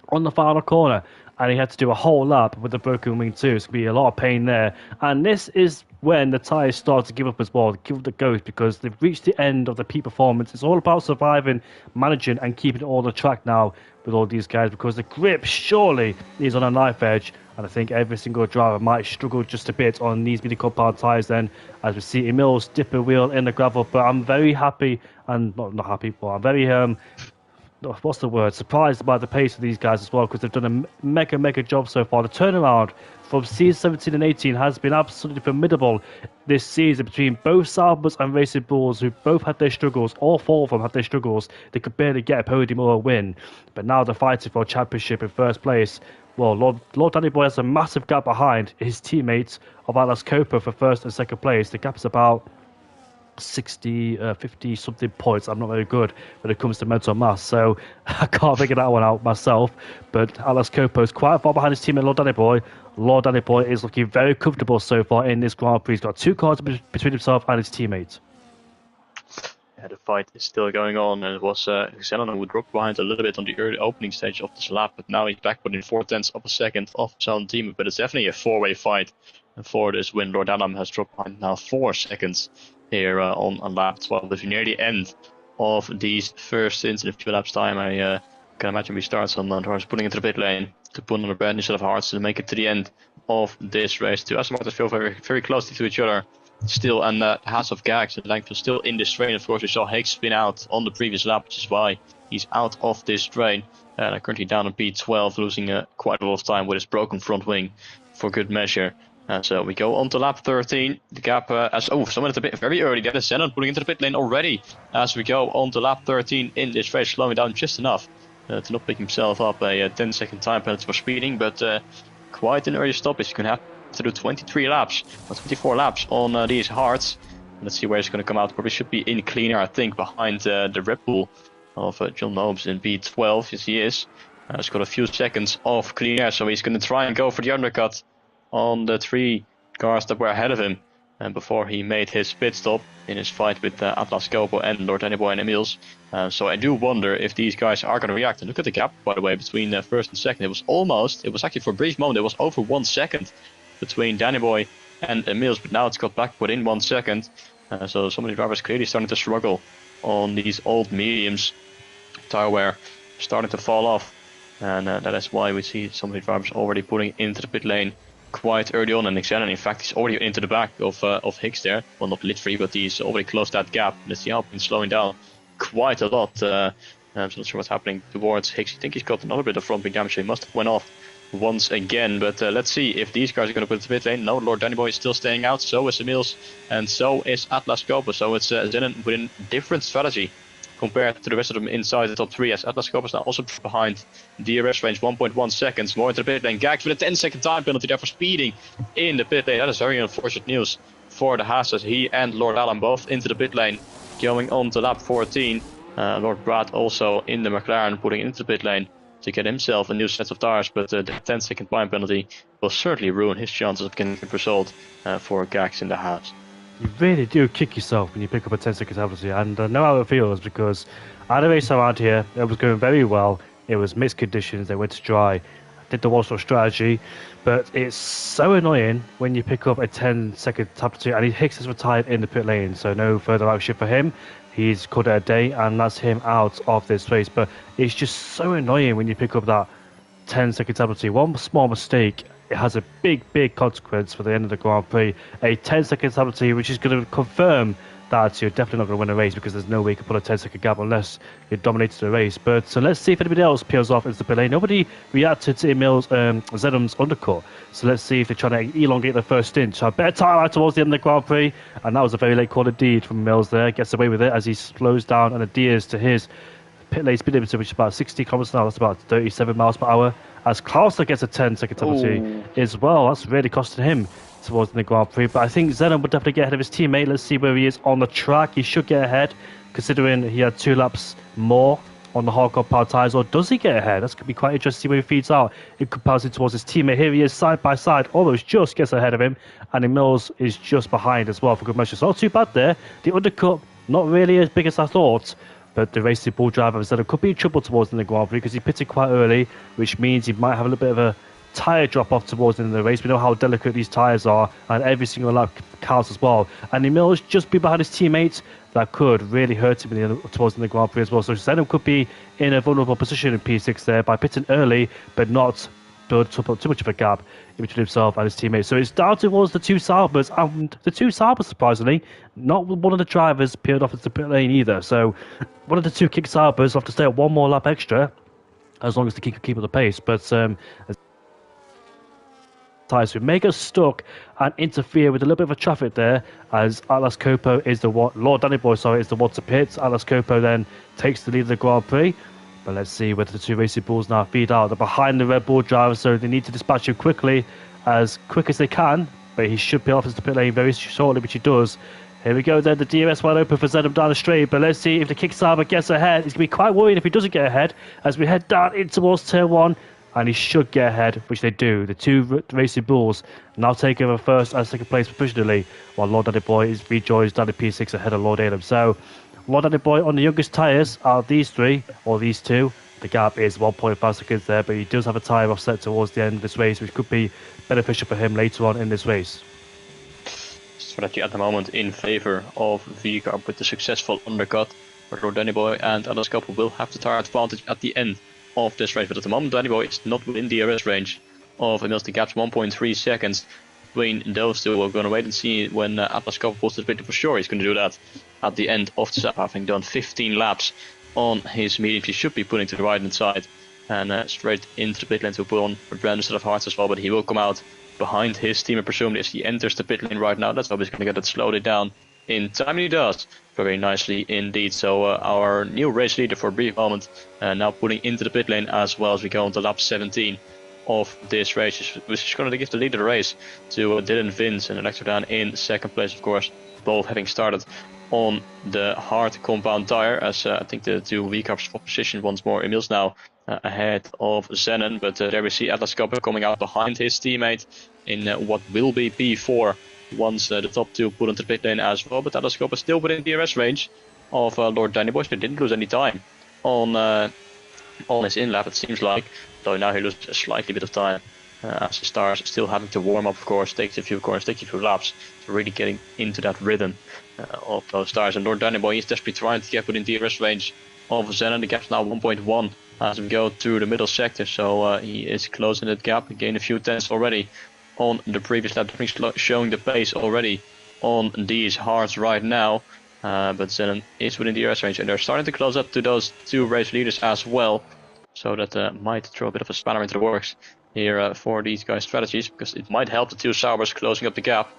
on the final corner, and he had to do a whole lap with the broken wing too. It's going to be a lot of pain there. And this is when the tyres start to give up as well, give up the ghost, because they've reached the end of the peak performance. It's all about surviving, managing, and keeping it all on the track now with all these guys, because the grip surely is on a knife edge, and I think every single driver might struggle just a bit on these mini compound tyres then, as we see Emils dip a wheel in the gravel. But I'm very happy, and not happy, but I'm very surprised by the pace of these guys as well, because they've done a mega job so far. The turnaround from season 17 and 18 has been absolutely formidable this season between both Saubers and Racing Bulls, who both had their struggles. All 4 of them had their struggles. They could barely get a podium or a win, but now they're fighting for a championship in first place. Well, Lord Danny Boy has a massive gap behind his teammates of Atlas Coppa for first and second place. The gap is about 50 something points. I'm not very good when it comes to mental mass, so I can't figure that one out myself. But Atlas Coppa is quite far behind his teammate Lord Danny Boy. Lord Danny Boy is looking very comfortable so far in this Grand Prix. He's got 2 cars between himself and his teammates. Yeah, the fight is still going on, and it was Xenon who dropped behind a little bit on the early opening stage of this lap, but now he's back within 4 tenths of a second of his own team. But it's definitely a 4-way fight, and for this win, Lord Adam has dropped behind now 4 seconds here on lap 12. If you're near the end of these first stints in a few laps time. I can imagine we start some drivers putting into the pit lane to put on a brand new set of hearts to make it to the end of this race. Two Aston Martins feel very, very closely to each other still, and Haas of Gags and Langfield still in this train. Of course, we saw Higgs spin out on the previous lap, which is why he's out of this train. And currently down on P12, losing quite a lot of time with his broken front wing for good measure. So we go on to lap 13. The gap someone at the pit very early. That is Zenon putting into the pit lane already. As we go on to lap 13 in this race, slowing down just enough to not pick himself up a 10-second time penalty for speeding, but quite an early stop. He's going to have to do 23 laps or 24 laps on these hards. Let's see where he's going to come out. Probably should be in cleaner, I think, behind the Red Bull of John Nobes in P12. Yes, he is. He's got a few seconds of clean air, so he's going to try and go for the undercut on the 3 cars that were ahead of him. And before he made his pit stop in his fight with Atlas Copo and Lord Anyboy and Emils. So I do wonder if these guys are going to react. And look at the gap, by the way, between first and second. It was actually for a brief moment, it was over 1 second between Danny Boy and Emils, but now it's got back within 1 second. So some of the drivers clearly starting to struggle on these old mediums. Tire wear starting to fall off, and that is why we see some of the drivers already putting into the pit lane quite early on. And Xenon, in fact, he's already into the back of Higgs there. Well, not literally, but he's already closed that gap. Let's see how he's slowing down quite a lot. I'm not sure what's happening towards Higgs. I think he's got another bit of front wing damage, so he must have went off once again. But let's see if these guys are going to put into the pit lane. No, Lord Danny Boy is still staying out. So is Emils, and so is Atlas Copo. So it's Zenon with a different strategy compared to the rest of them inside the top 3, as Atlas Copo is now also behind DRS range, 1.1 seconds. More into the pit lane. Gags with a 10-second time penalty there for speeding in the pit lane. That is very unfortunate news for the Haas, he and Lord Alan both into the pit lane. Going on to lap 14, Lord Brad also in the McLaren putting into the pit lane to get himself a new set of tires, but the 10-second time penalty will certainly ruin his chances of getting a good result for Gags in the Haas. You really do kick yourself when you pick up a 10-second penalty, and I know how it feels, because I had a race around here. It was going very well. It was mixed conditions. They went to dry. I did the Warsaw strategy, but it's so annoying when you pick up a 10-second penalty, and Hicks has retired in the pit lane, so no further action for him. He's called it a day, and that's him out of this race. But it's just so annoying when you pick up that 10-second penalty. One small mistake, it has a big consequence for the end of the Grand Prix. A 10-second penalty, which is going to confirm that you're definitely not going to win a race, because there's no way you can put a 10-second gap unless you dominated the race. But so let's see if anybody else peels off into the pit lane. Nobody reacted to Emil's Zedum's undercut. So let's see if they're trying to elongate the first stint. So a better time out towards the end of the Grand Prix, and that was a very late call indeed from Mills there. Gets away with it as he slows down and adheres to his pit lane speed limit, which is about 60 kilometers an hour. That's about 37 miles per hour. As Klausler gets a 10-second penalty as well. That's really costing him towards the Grand Prix. But I think Zenon would definitely get ahead of his teammate. Let's see where he is on the track. He should get ahead, considering he had 2 laps more on the hardcore power tyres. Or does he get ahead? That's going to be quite interesting to see where he feeds out in comparison towards his teammate. Here he is side by side. Almost just gets ahead of him. And Emils is just behind as well for good measure. So not too bad there. The undercut, not really as big as I thought. But the Racing Bull driver Zenon could be in trouble towards the Grand Prix, because he pitted quite early, which means he might have a little bit of a tyre drop off towards the end of the race. We know how delicate these tyres are, and every single lap counts as well. And Emil's just be behind his teammates. That could really hurt him towards the Grand Prix as well. So Zenon could be in a vulnerable position in P6 there by pitting early, but not build up too much of a gap in between himself and his teammates. So it's down towards the 2 Saubers, and the 2 Saubers, surprisingly, not one of the drivers peeled off into the pit lane either. So one of the 2 Kick Saubers will have to stay at 1 more lap extra, as long as they can keep up the pace. But tires who may get stuck and interfere with a little bit of a traffic there, as Atlas Copo is the one, Lord Danny Boy, is the one to pit. Atlas Copo then takes the lead of the Grand Prix. But let's see whether the 2 Racing Bulls now feed out. They're behind the Red Bull driver, so they need to dispatch him as quick as they can. But he should be off into the pit lane very shortly, which he does. Here we go then, the DRS wide open for Zenon down the straight. But let's see if the Kickstarter gets ahead. He's going to be quite worried if he doesn't get ahead, as we head down in towards turn 1. And he should get ahead, which they do. The 2 Racing Bulls now take over first and second place provisionally, while Lord Daddy Boy rejoins down to P6 ahead of Lord Adam. So Lord Daddy Boy on the youngest tyres out of these 3, or these 2. The gap is 1.5 seconds there, but he does have a tyre offset towards the end of this race, which could be beneficial for him later on in this race. strategy at the moment in favor of V-Carb with the successful undercut. But Lord Danny Boy and Atlas Copper will have the tire advantage at the end of this race. But at the moment, Danny Boy is not within the DRS range of Emils. The gap's 1.3 seconds between those two. We're going to wait and see when Atlas Copper pulls the pit. For sure, he's going to do that at the end of the setup, having done 15 laps on his medium. He should be putting to the right hand side and straight into the pit lane to put on a random set of hearts as well. But he will come out behind his team, and presumably as he enters the pit lane right now, that's obviously going to get it slowly down in time, and he does very nicely indeed. So our new race leader for a brief moment now putting into the pit lane as well as we go on to lap 17 of this race, which is going to give the lead of the race to Dylan Vince and Electrodan in second place, of course, both having started on the hard compound tire, as I think the two V-Carbs swap position once more. Emils now ahead of Zenon, but there we see Atlas Copper coming out behind his teammate in what will be P4 once the top two put into the pit lane as well. But Atlas Copper still within DRS range of Lord Danny Boy. He didn't lose any time on his in-lap, it seems like, though now he loses a slightly bit of time as the stars still having to warm up, of course, takes a few laps to really getting into that rhythm of those stars. And Lord Danny Boy is desperately trying to get within DRS range of Zenon. The gap's now 1.1 as we go through the middle sector, so he is closing that gap. He gained a few tenths already on the previous lap, showing the pace already on these hards right now. But Zenon is within the DRS range, and they're starting to close up to those two race leaders as well. So that might throw a bit of a spanner into the works here for these guys' strategies, because it might help the two Saubers closing up the gap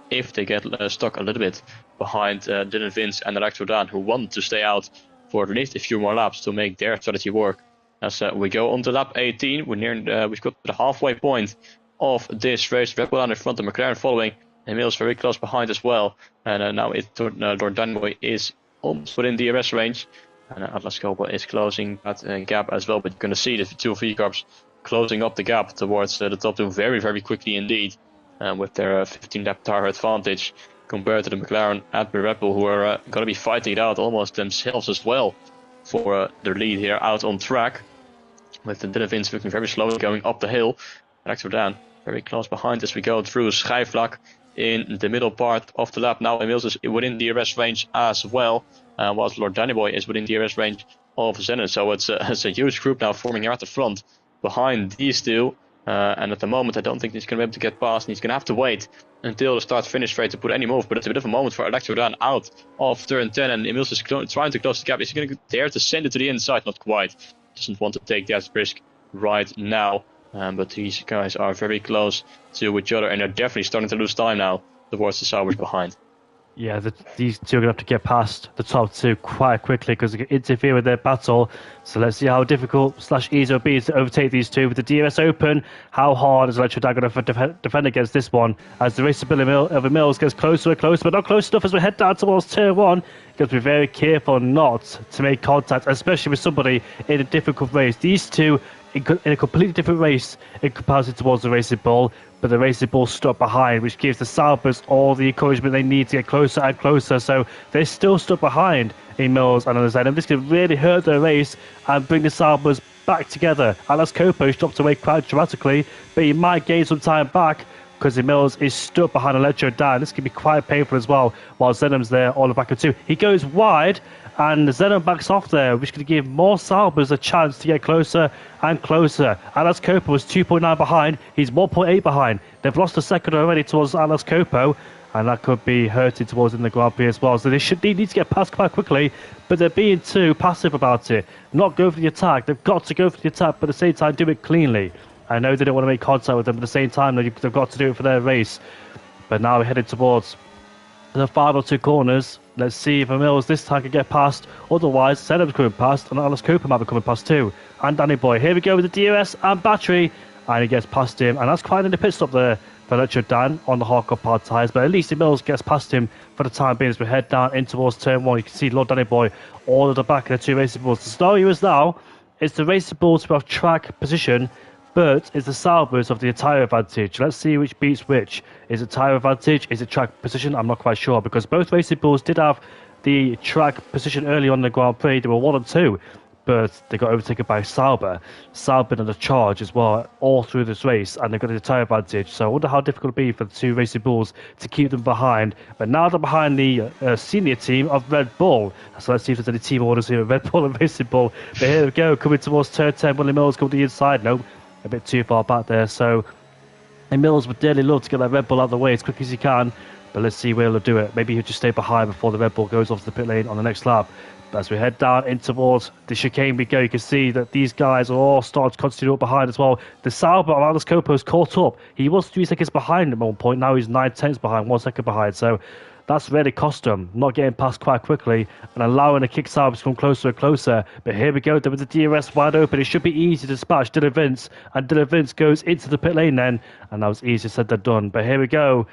if they get stuck a little bit behind Dylan Vince and Electrodan, who want to stay out for at least a few more laps to make their strategy work. As we go on to lap 18, we've got the halfway point of this race. Red Bull in front of McLaren following. Emil's very close behind as well. And now Lord Danboy is almost within DRS range. And Atlas Copper is closing that gap as well. But you're going to see the two V-Carbs closing up the gap towards the top two very, very quickly indeed. With their 15-lap tire advantage compared to the McLaren at Red Bull, who are going to be fighting it out almost themselves as well for their lead here out on track. With the Dylan Vince looking very slowly going up the hill. Electrodan very close behind as we go through Schijfvlak in the middle part of the lap. Now Emils is within DRS range as well, whilst Lord Danny Boy is within DRS range of Zenon. So it's a huge group now forming here at the front behind these two. And at the moment, I don't think he's going to be able to get past, and he's going to have to wait until the start-finish straight to put any move. But it's a bit of a moment for Electrodan out of turn 10, and Emils is trying to close the gap. Is he going to dare to send it to the inside? Not quite. Doesn't want to take that risk right now. But these guys are very close to each other, and they're definitely starting to lose time now towards the Saubers behind. Yeah, these two are going to have to get past the top two quite quickly because they can interfere with their battle. So let's see how difficult / easy it'll be to overtake these two. With the DRS open, how hard is Electrodan going to defend against this one? As the raceability of Emils gets closer and closer, but not close enough as we head down towards turn one. You've got to be very careful not to make contact, especially with somebody in a difficult race. These two in a completely different race in comparison towards the Racing Bull, but the Racing Bull stuck behind, which gives the Saubers all the encouragement they need to get closer and closer. So they're still stuck behind Emils and Zenon, and this could really hurt their race and bring the Saubers back together. Atlas Coppo's dropped away quite dramatically, but he might gain some time back because Emils is stuck behind Electrodan. This can be quite painful as well, while Zenon's there all the back of two. He goes wide, and Zenon backs off there, which could give more Saubers a chance to get closer and closer. Atlas Coppo was 2.9 behind. He's 1.8 behind. They've lost a second already towards Atlas Coppo, and that could be hurting towards in the Grand Prix as well. So they need to get past quite quickly, but they're being too passive about it. Not go for the attack. They've got to go for the attack, but at the same time do it cleanly. I know they don't want to make contact with them, but at the same time they've got to do it for their race. But now we're headed towards the final two corners. Let's see if Emils this time can get past. Otherwise, Zenon's coming past, and Atlas Coppo might be coming past too. And Danny Boy. Here we go with the DRS and battery. And he gets past him. And that's quite in the pit stop there for Electrodan on the hardcore pod tyres. But at least Emils gets past him for the time being as we head down in towards turn one. You can see Lord Danny Boy all at the back of the two Racing Bulls. The story is now, it's the Racing Bulls who have track position, but it's the Saubers of the tyre advantage. Let's see which beats which. Is it tyre advantage? Is it track position? I'm not quite sure, because both Racing Bulls did have the track position early on in the Grand Prix. They were 1 and 2. but they got overtaken by Sauber. Sauber been on the charge as well all through this race, and they've got the tyre advantage. So I wonder how difficult it'll be for the two Racing Bulls to keep them behind. But now they're behind the senior team of Red Bull. So let's see if there's any team orders here with Red Bull and Racing Bull. But here we go, coming towards turn 10. Willie Mills coming to the inside. No, a bit too far back there. So Mills would dearly love to get that Red Bull out of the way as quick as he can. But let's see where he'll do it. Maybe he'll just stay behind before the Red Bull goes off the pit lane on the next lap. But as we head down in towards the chicane we go, you can see that these guys are all starting to continue up behind as well. The Sauber around this Copo has caught up. He was 3 seconds behind at one point. Now he's 9/10 behind, 1 second behind. So that's really cost him, not getting past quite quickly and allowing the kick Sauber to come closer and closer. But here we go, there was the DRS wide open. It should be easy to dispatch Dylan Vince. And Dylan Vince goes into the pit lane then. And that was easier said than done. But here we go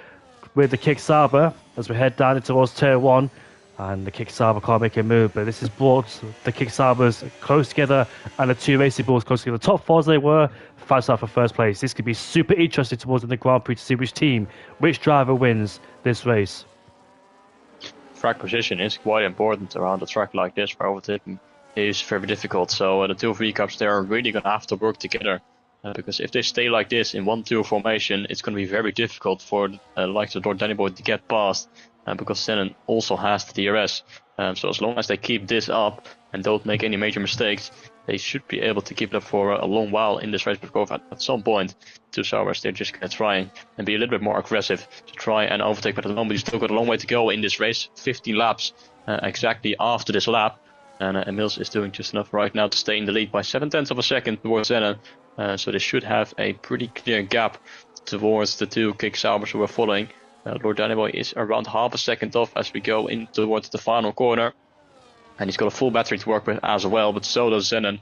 with the kick Sauber as we head down towards turn 1. And the kick Sauber can't make a move, but this has brought the kick Saubers close together and the two Racing Bulls close together. The top four as they were, fights out for first place. This could be super interesting towards the Grand Prix to see which driver wins this race. Track position is quite important around a track like this where overtaking is very difficult. So the two V-Cups, they are really going to have to work together. Because if they stay like this in 1-2 formation, it's going to be very difficult for like the Danny Boy to get past. Because Zenon also has the DRS. So as long as they keep this up and don't make any major mistakes, they should be able to keep it up for a long while in this race. Because at some point, two Saubers, they're just going to try and be a little bit more aggressive to try and overtake. But at the moment, you still got a long way to go in this race. 15 laps exactly after this lap. And Mills is doing just enough right now to stay in the lead by 0.7 of a second towards Zenon. So they should have a pretty clear gap towards the two kick Saubers who are following. Lord Dannyboy is around half a second off as we go in towards the final corner. And he's got a full battery to work with as well, but so does Zenon.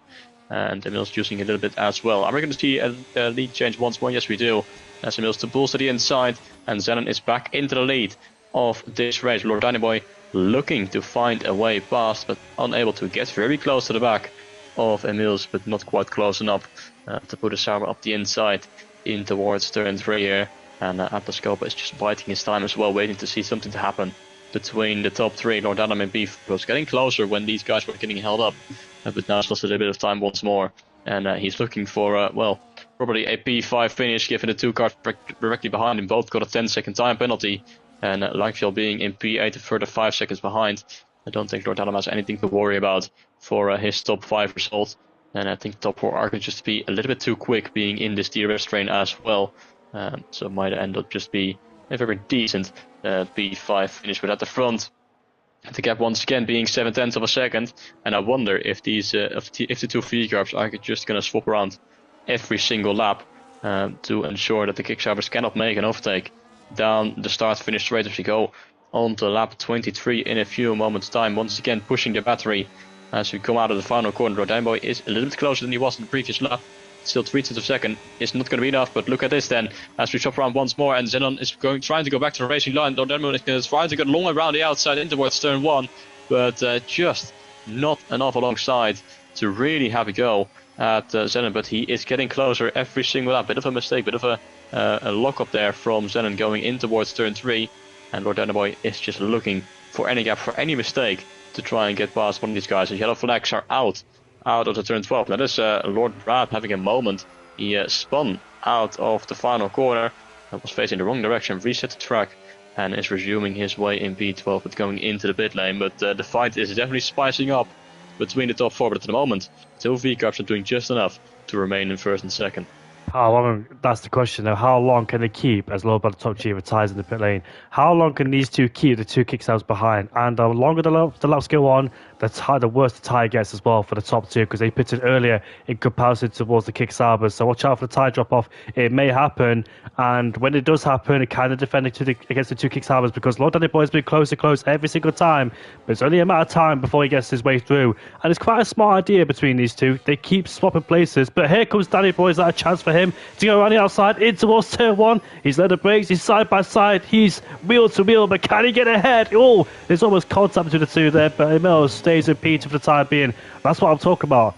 And Emil's using a little bit as well. Are we going to see a lead change once more? Yes, we do. As Emil's to pulls to the inside, and Zenon is back into the lead of this race. Lord Dannyboy looking to find a way past, but unable to get very close to the back of Emil's, but not quite close enough to put a Sauber up the inside in towards turn 3 here. And Atlas Copa is just biding his time as well, waiting to see something to happen between the top 3. Lord Adam and Beef was getting closer when these guys were getting held up, but now it's lost a little bit of time once more. And he's looking for, well, probably a P5 finish, given the two cars directly behind him. Both got a 10-second time penalty, and Langfield being in P8 a further 5 seconds behind. I don't think Lord Adam has anything to worry about for his top 5 result. And I think top 4 are going to just be a little bit too quick being in this DRS train as well. So it might end up just be a very decent P5 finish, but at the front, the gap once again being 0.7 of a second. And I wonder if these if the two V-Cars are just going to swap around every single lap to ensure that the kick Saubers cannot make an overtake down the start-finish straight as we go on to lap 23 in a few moments' time. Once again pushing the battery as we come out of the final corner. Rodinboy is a little bit closer than he was in the previous lap. Still 0.3 of a second is not going to be enough, but look at this then as we shop around once more, and Zenon is trying to go back to the racing line. Rodinboy is trying to get long around the outside in towards turn 1, but just not enough alongside to really have a go at Zenon. But he is getting closer every single lap. Bit of a mistake, bit of a lock up there from Zenon going in towards turn 3, and Lord Dannyboy is just looking for any gap, for any mistake to try and get past one of these guys. The yellow flags are out of the turn 12. That is Lord Brad having a moment. He spun out of the final corner and was facing the wrong direction, reset the track, and is resuming his way in P12 but going into the pit lane. But the fight is definitely spicing up between the top 4, but at the moment, two V-Cars are doing just enough to remain in first and second. How long? That's the question now. How long can they keep as Lord Brad top G retires in the pit lane? How long can these two keep the two kickouts behind? And the longer the laps go on, the worse the tyre gets as well for the top 2, because they pitted earlier in comparison towards the kick Saubers. So watch out for the tyre drop off. It may happen, and when it does happen, it kind of defend against the two kick Saubers, because Lord Danny Boy has been close every single time, but it's only a matter of time before he gets his way through. And it's quite a smart idea between these two. They keep swapping places, but here comes Danny Boy. Is that a chance for him to go around the outside in towards turn 1? He's let the brakes, he's side by side, he's wheel to wheel, but can he get ahead? Oh, there's almost contact between the two there, but Emil stays in P2 for the time being. That's what I'm talking about.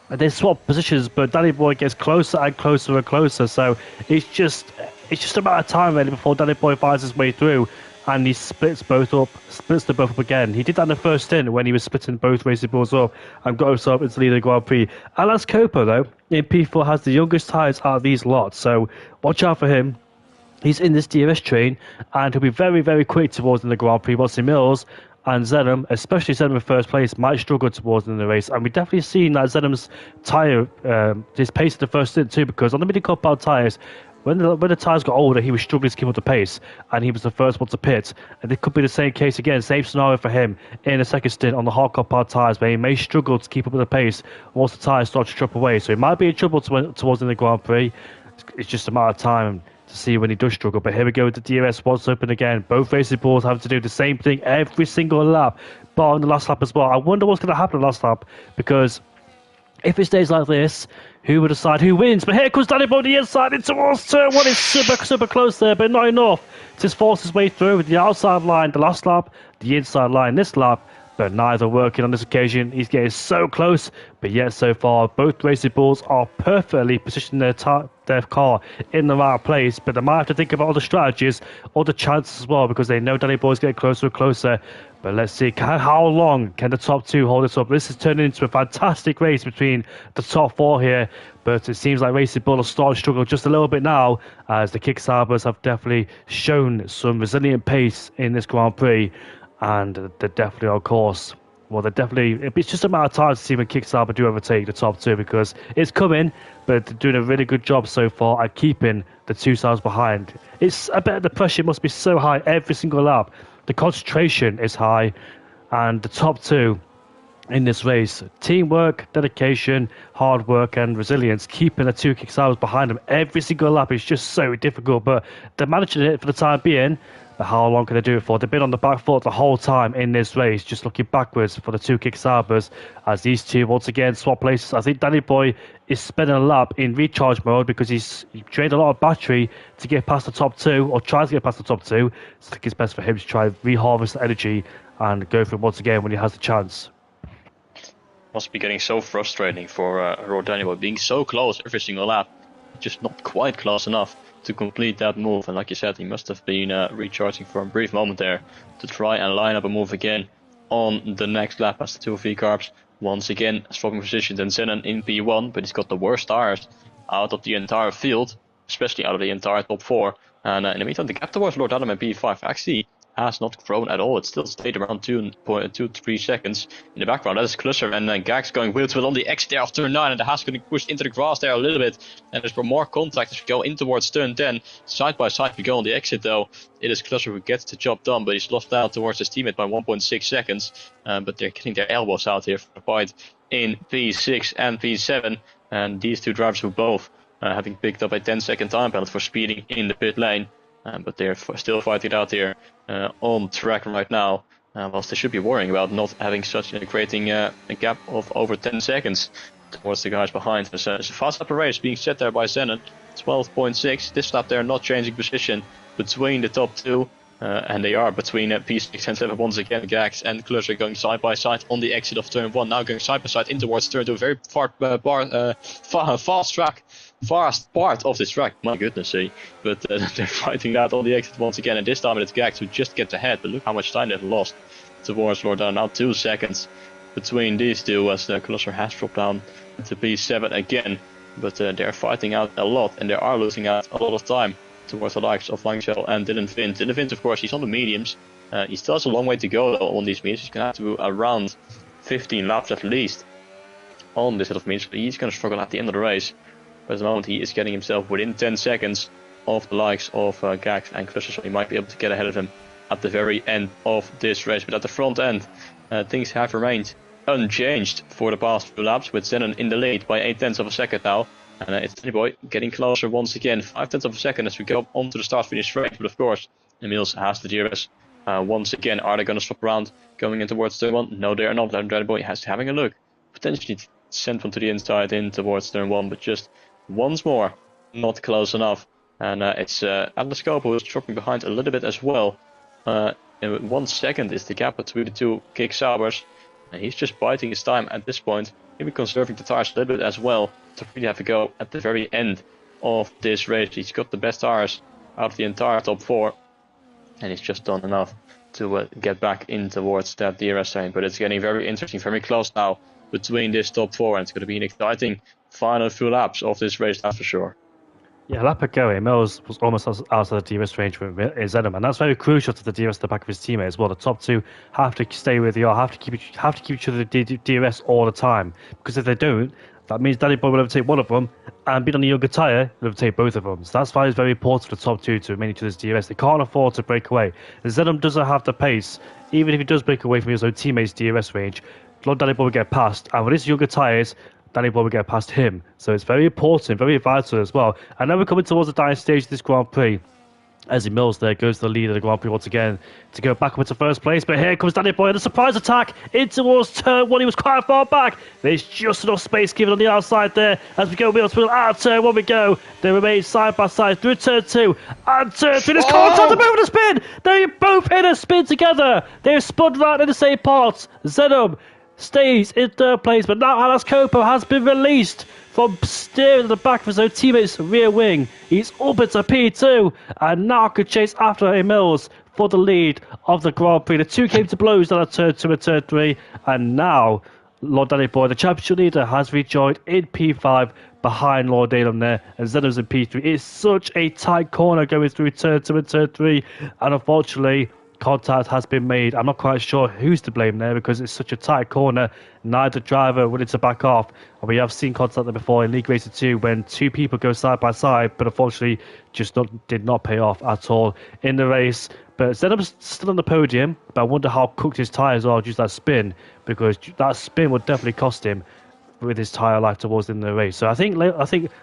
They swap positions, but Danny Boy gets closer and closer and closer, so it's just a matter of time really before Danny Boy finds his way through. and he splits them both up again. He did that in the first stint when he was splitting both racing bulls up and got himself into the lead of the Grand Prix. Alas Copa, though, in P4 has the youngest tyres out of these lots, so watch out for him. He's in this DRS train, and he'll be very, very quick towards the Grand Prix. Watson Mills and Zenham, especially Zenham in first place, might struggle towards in the race. And we've definitely seen that Zenham's tyre, his pace in the first stint too, because on the mini compound tyres, when the tyres got older, he was struggling to keep up the pace, and he was the first one to pit. And it could be the same case again, same scenario for him in the second stint on the hard compound tyres, where he may struggle to keep up with the pace once the tyres start to drop away. So he might be in trouble towards in the Grand Prix. It's just a matter of time to see when he does struggle. But here we go with the DRS once open again. Both racing bulls having to do the same thing every single lap, but on the last lap as well. I wonder what's going to happen on the last lap, because if it stays like this, who will decide who wins? But here comes Danny Boy on the inside into towards turn one. It's super close there, but not enough. Just force his way through with the outside line the last lap, the inside line this lap, but neither working on this occasion. He's getting so close, but yet so far both racing bulls are perfectly positioning their car in the right place, but they might have to think about other strategies, other chances as well, because they know Danny Boy's getting closer and closer. But let's see, how long can the top two hold this up? This is turning into a fantastic race between the top four here, but it seems like Racing Bull are starting to struggle just a little bit now, as the Kicksabers have definitely shown some resilient pace in this Grand Prix, and they're definitely on course. Well, it's just a matter of time to see when Kickstarter do overtake the top two, because it's coming, but they're doing a really good job so far at keeping the two sides behind. I bet the pressure must be so high every single lap. The concentration is high, and the top two in this race, teamwork, dedication, hard work and resilience, keeping the two Kickstarters behind them every single lap is just so difficult, but they're managing it for the time being. But how long can they do it for? They've been on the back foot the whole time in this race, just looking backwards for the two Kicksabers as these two once again swap places. I think Danny Boy is spending a lap in recharge mode because he drained a lot of battery to get past the top two, or tries to get past the top two. So I think it's best for him to try and reharvest the energy and go for it once again when he has the chance. Must be getting so frustrating for Danny Boy, being so close every single lap, just not quite close enough to complete that move. And like you said, he must have been recharging for a brief moment there to try and line up a move again on the next lap, as the two V-Carbs once again swapping positions and Zenon in P1, but he's got the worst tires out of the entire field, especially out of the entire top four. And in the meantime, the gap towards Lord Adam in P5 actually has not grown at all. It still stayed around 2.23 seconds in the background. That is Klusser and Gax going wheel to wheel on the exit there of turn 9, and the Haas getting pushed into the grass there a little bit. And there's more contact as we go in towards turn 10. Side by side we go on the exit though. It is Klusser who gets the job done, but he's lost out towards his teammate by 1.6 seconds. But they're getting their elbows out here for the fight in P6 and P7. And these two drivers who both having picked up a 10-second time penalty for speeding in the pit lane. But they're still fighting it out here on track right now. Whilst they should be worrying about not having creating a gap of over 10 seconds towards the guys behind. It's a fast lap race being set there by Zenon. 12.6. This lap they're not changing position between the top two. And they are between P6 and 7 once again. Gax and Klusser going side by side on the exit of turn 1. Now going side by side in towards turn 2. Very fast part of this track. My goodness, but they're fighting that on the exit once again. And this time it's Gax who just gets ahead. But look how much time they've lost towards Lord Down. Now 2 seconds between these two as Klusser has dropped down to P7 again. But they're fighting out a lot, and they are losing out a lot of time towards the likes of Langshell and Dylan Vint. Dylan Vint, of course, he's on the mediums. He still has a long way to go though, on these mediums. He's going to have to do around 15 laps at least on this set of mediums. But he's going to struggle at the end of the race. But at the moment, he is getting himself within 10 seconds of the likes of Gax and Klusser, so he might be able to get ahead of him at the very end of this race. But at the front end, things have remained unchanged for the past few laps, with Zenon in the lead by 0.8 of a second now. And it's Danny Boy getting closer once again, 0.5 of a second as we go on to the start-finish race. But of course, Emils has the DRS once again. Are they going to swap around going in towards turn 1? No, they are not. Danny Boy has having a look. Potentially sent one to the inside in towards turn 1, but just once more, not close enough. And it's Atlas Cope who is dropping behind a little bit as well. 1 second is the gap between the two Kicksabers. And he's just biding his time at this point. Maybe conserving the tires a little bit as well to really have a go at the very end of this race. He's got the best tires out of the entire top 4. and he's just done enough to get back in towards that DRS lane. But it's getting very interesting, very close now between this top 4, and it's going to be an exciting final few laps of this race, that's for sure. Yeah, a lap ago, Mills was almost outside the DRS range with Zedham, and that's very crucial to the DRS at the back of his teammates as well. The top 2 have to stay where they are, have to keep each other the DRS all the time, because if they don't, that means Danny Boy will overtake one of them, and being on the younger tyre, will overtake both of them. So that's why it's very important for the top 2 to remain each other's DRS. They can't afford to break away. Zedham doesn't have the pace, even if he does break away from his own teammates' DRS range. Lord Danny Boy will get past, and with his younger tyres, Danny Boy will get past him. So it's very important, very vital as well. And now we're coming towards the dying stage of this Grand Prix. Ezzy Mills there goes to the lead of the Grand Prix once again to go back up into first place. But here comes Danny Boy and a surprise attack in towards turn 1. He was quite far back. There's just enough space given on the outside there. As we go, Mills will out of turn 1 we go. They remain side by side through turn 2 and turn 3. There's contact to move the spin. They both hit a spin together. They've spun right in the same parts. Zedham stays in third place, but now Alas Copo has been released from steering at the back of his own teammate's rear wing. He's up into P2 and now could chase after Mills for the lead of the Grand Prix. The 2 came to blows on turn 2 and turn 3, and now Lord Danny Boy, the championship leader, has rejoined in P5 behind Lord Dalem there, and Zedham's in P3. It's such a tight corner going through turn 2 and turn 3, and unfortunately contact has been made. I'm not quite sure who's to blame there because it's such a tight corner. Neither driver willing to back off. And we have seen contact there before in League Racer 2 when 2 people go side by side, but unfortunately did not pay off at all in the race. But Zedham's still on the podium, but I wonder how cooked his tyres are due to that spin, because that spin would definitely cost him with his tyre life towards the end of the race. So I think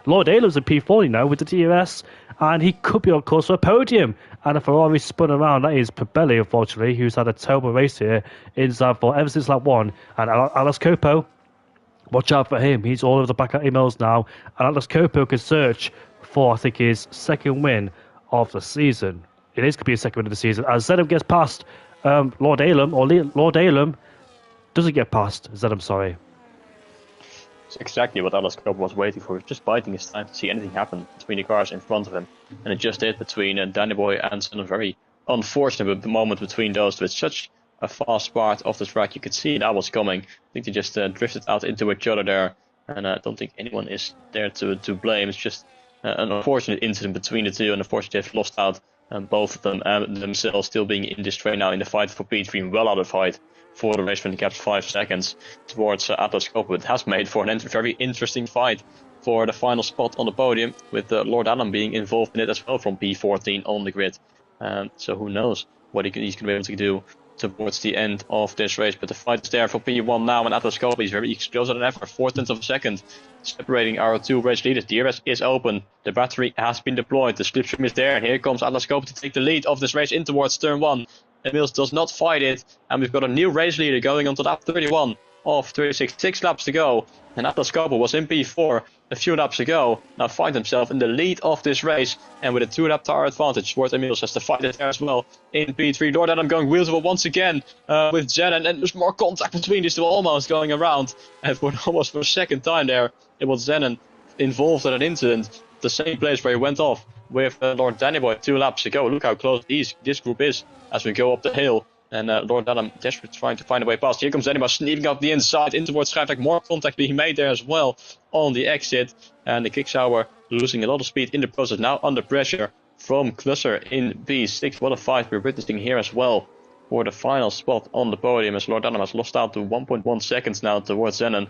Lord Alem's in P40 with the DRS, and he could be on course for a podium. And if Ferrari spun around, that is Pirelli, unfortunately, who's had a terrible race here inside for ever since lap 1. And Alex Copo, watch out for him. He's all over the back at emails now. And Alex Copo can search for, I think, his second win of the season. It is going to be his second win of the season. As Zedham gets past Lord Alem, or Lord Alem doesn't get past Zedham, sorry. It's exactly what Alex Cope was waiting for, just biding his time to see anything happen between the cars in front of him. And it just did between Danny Boy and Zedham. Very unfortunate moment between those two. It's such a fast part of the track. You could see that was coming. I think they just drifted out into each other there. And I don't think anyone is there to blame. It's just an unfortunate incident between the two. And unfortunately they've lost out both of them themselves still being in this train now in the fight for P3, well out of fight for the race when he kept 5 seconds towards Atlas Coppa. It has made for a very interesting fight for the final spot on the podium, with Lord Adam being involved in it as well from P14 on the grid. So who knows what he's going to be able to do towards the end of this race. But the fight is there for P1 now, and Atlas Coppa is very closer than ever. 4/10 of a second separating our 2 race leaders. DRS is open. The battery has been deployed. The slipstream is there, and here comes Atlas Coppa to take the lead of this race in towards turn 1. Emils does not fight it, and we've got a new race leader going on to lap 31 of 36. 6 laps to go, and Atlas Coppa was in P4 a few laps ago. Now finds himself in the lead of this race, and with a 2-lap tire advantage, Swart Emils has to fight it there as well in P3. Lord Adam going wheels over once again with Zenon, and there's more contact between these two almost going around. And for almost for a second time there, it was Zenon involved in an incident, the same place where he went off with Lord Dannyboy 2 laps ago. Look how close this group is as we go up the hill. And Lord Adam desperate trying to find a way past. Here comes Dannyboy sneaking up the inside in towards Schijfvlek. More contact being made there as well on the exit. And the Kicksauer losing a lot of speed in the process. Now under pressure from Klusser in P6. What a fight we're witnessing here as well for the final spot on the podium, as Lord Adam has lost out to 1.1 seconds now towards Zenon.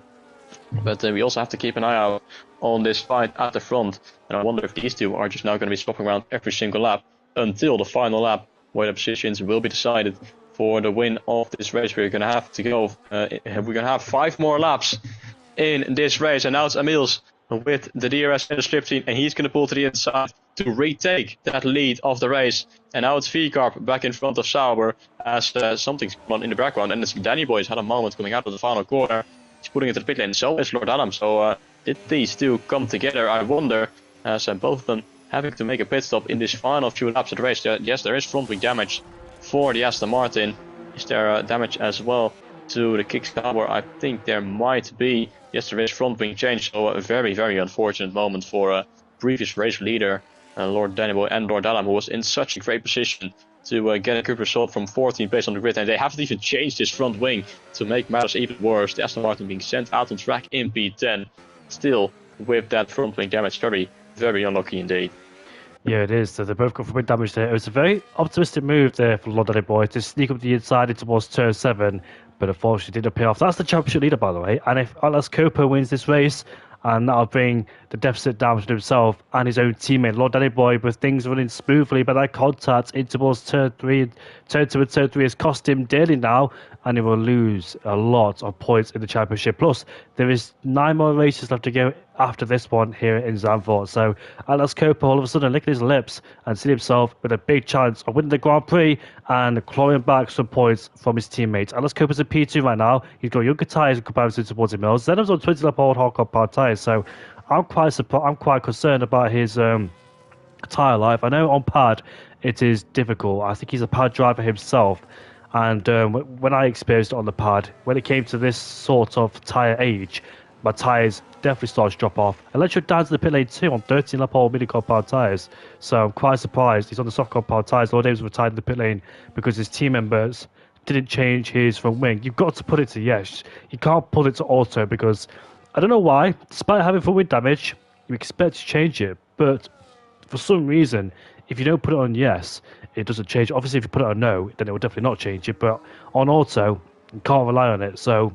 But we also have to keep an eye out on this fight at the front. And I wonder if these two are just now going to be swapping around every single lap until the final lap, where the positions will be decided for the win of this race. We're going to have to go. We're going to have 5 more laps in this race. And now it's Emils with the DRS and the slipstream, and he's going to pull to the inside to retake that lead of the race. And now it's V-Carp back in front of Sauber as something's going on in the background. And it's Danny Boy's had a moment coming out of the final corner. He's putting it to the pit lane. So is Lord Adam. So did these two come together? I wonder. So both of them having to make a pit stop in this final few laps of the race. Yes, there is front wing damage for the Aston Martin. Is there damage as well to the Kicksauer? I think there might be. Yes, there is front wing change. So a very, very unfortunate moment for previous race leader Lord Dannyboy and Lord Adam, who was in such a great position to get a good result from 14th place on the grid, and they haven't even changed this front wing to make matters even worse. The Aston Martin being sent out on track in P10, still with that front wing damage. Very, very unlucky indeed. Yeah, it is. So they both got for wing damage there. It was a very optimistic move there for London Boy to sneak up the inside into towards turn 7, but unfortunately didn't pay off. That's the championship leader, by the way. And if Atlas Cooper wins this race, and that'll bring the deficit down to himself and his own teammate, Lord Danny Boy, with things running smoothly. But that contact in towards turn 3, turn 2 and turn 3 has cost him dearly now, and he will lose a lot of points in the championship. Plus, there is 9 more races left to go after this one here in Zandvoort. So Atlas Cooper all of a sudden licking his lips and seeing himself with a big chance of winning the Grand Prix and clawing back some points from his teammates. Atlas Cooper's in P2 right now. He's got younger tyres in comparison to Sporting Mills. Zenham's on 20 lap old hardcore power tyres. So I'm quite concerned about his tyre life. I know on pad it is difficult. I think he's a pad driver himself. And when I experienced it on the pad, when it came to this sort of tyre age, my tyres definitely started to drop off. And let's go down to the pit lane too on 13 lap old mini compound tyres. So I'm quite surprised he's on the soft compound tyres. Lord Davis retired in the pit lane because his team members didn't change his front wing. You've got to put it to yes. You can't put it to auto because I don't know why, despite having front wing damage, you expect to change it. But for some reason, if you don't put it on yes, it doesn't change. Obviously, if you put it on no, then it will definitely not change it. But on auto, you can't rely on it. So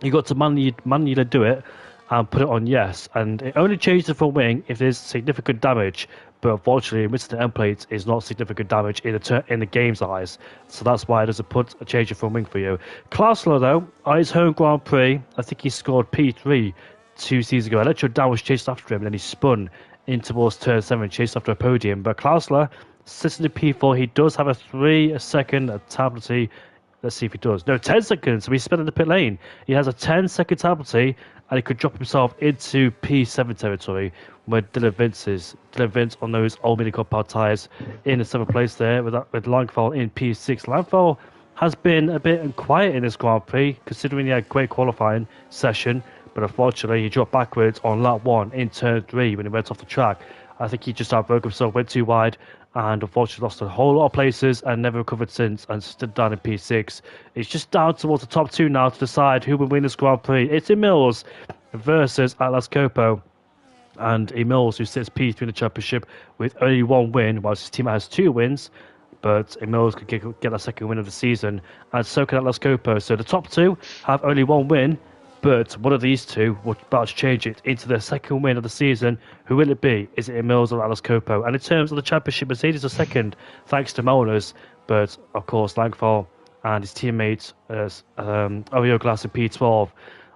you got to manually do it and put it on yes. And it only changes the front wing if there's significant damage. But unfortunately, missing the end plates is not significant damage in the game's eyes. So that's why it doesn't put a change of front wing for you. Klausler, though, on his home Grand Prix, I think he scored P3 2 seasons ago. Electro Dan was chased after him, and then he spun in towards turn 7, chased after a podium. But Klausler sits in the P4. He does have a 3-second penalty. Let's see if he does. No, 10 seconds. So he's spent in the pit lane. He has a 10-second penalty, and he could drop himself into P7 territory where Dylan Vince is. Dylan Vince on those old mini compound tyres in the 7th place there with Langfell in P6. Langfell has been a bit quiet in this Grand Prix, considering he had a great qualifying session, but unfortunately he dropped backwards on lap 1 in turn 3 when he went off the track. I think he just outbroke himself, went too wide, and unfortunately lost a whole lot of places and never recovered since and stood down in P6. It's just down towards the top 2 now to decide who will win this Grand Prix. It's Emils versus Atlas Cooper. And Emils, who sits P3 in the championship with only 1 win, whilst his team has 2 wins. But Emils could get a second win of the season, and so can Atlas Cooper. So the top 2 have only 1 win, but one of these 2 will about to change it into their second win of the season. Who will it be? Is it Emils or Atlas Cooper? And in terms of the championship, Mercedes are second, thanks to Molnars. But of course, Langfall and his teammates, Oreo Glass and P12,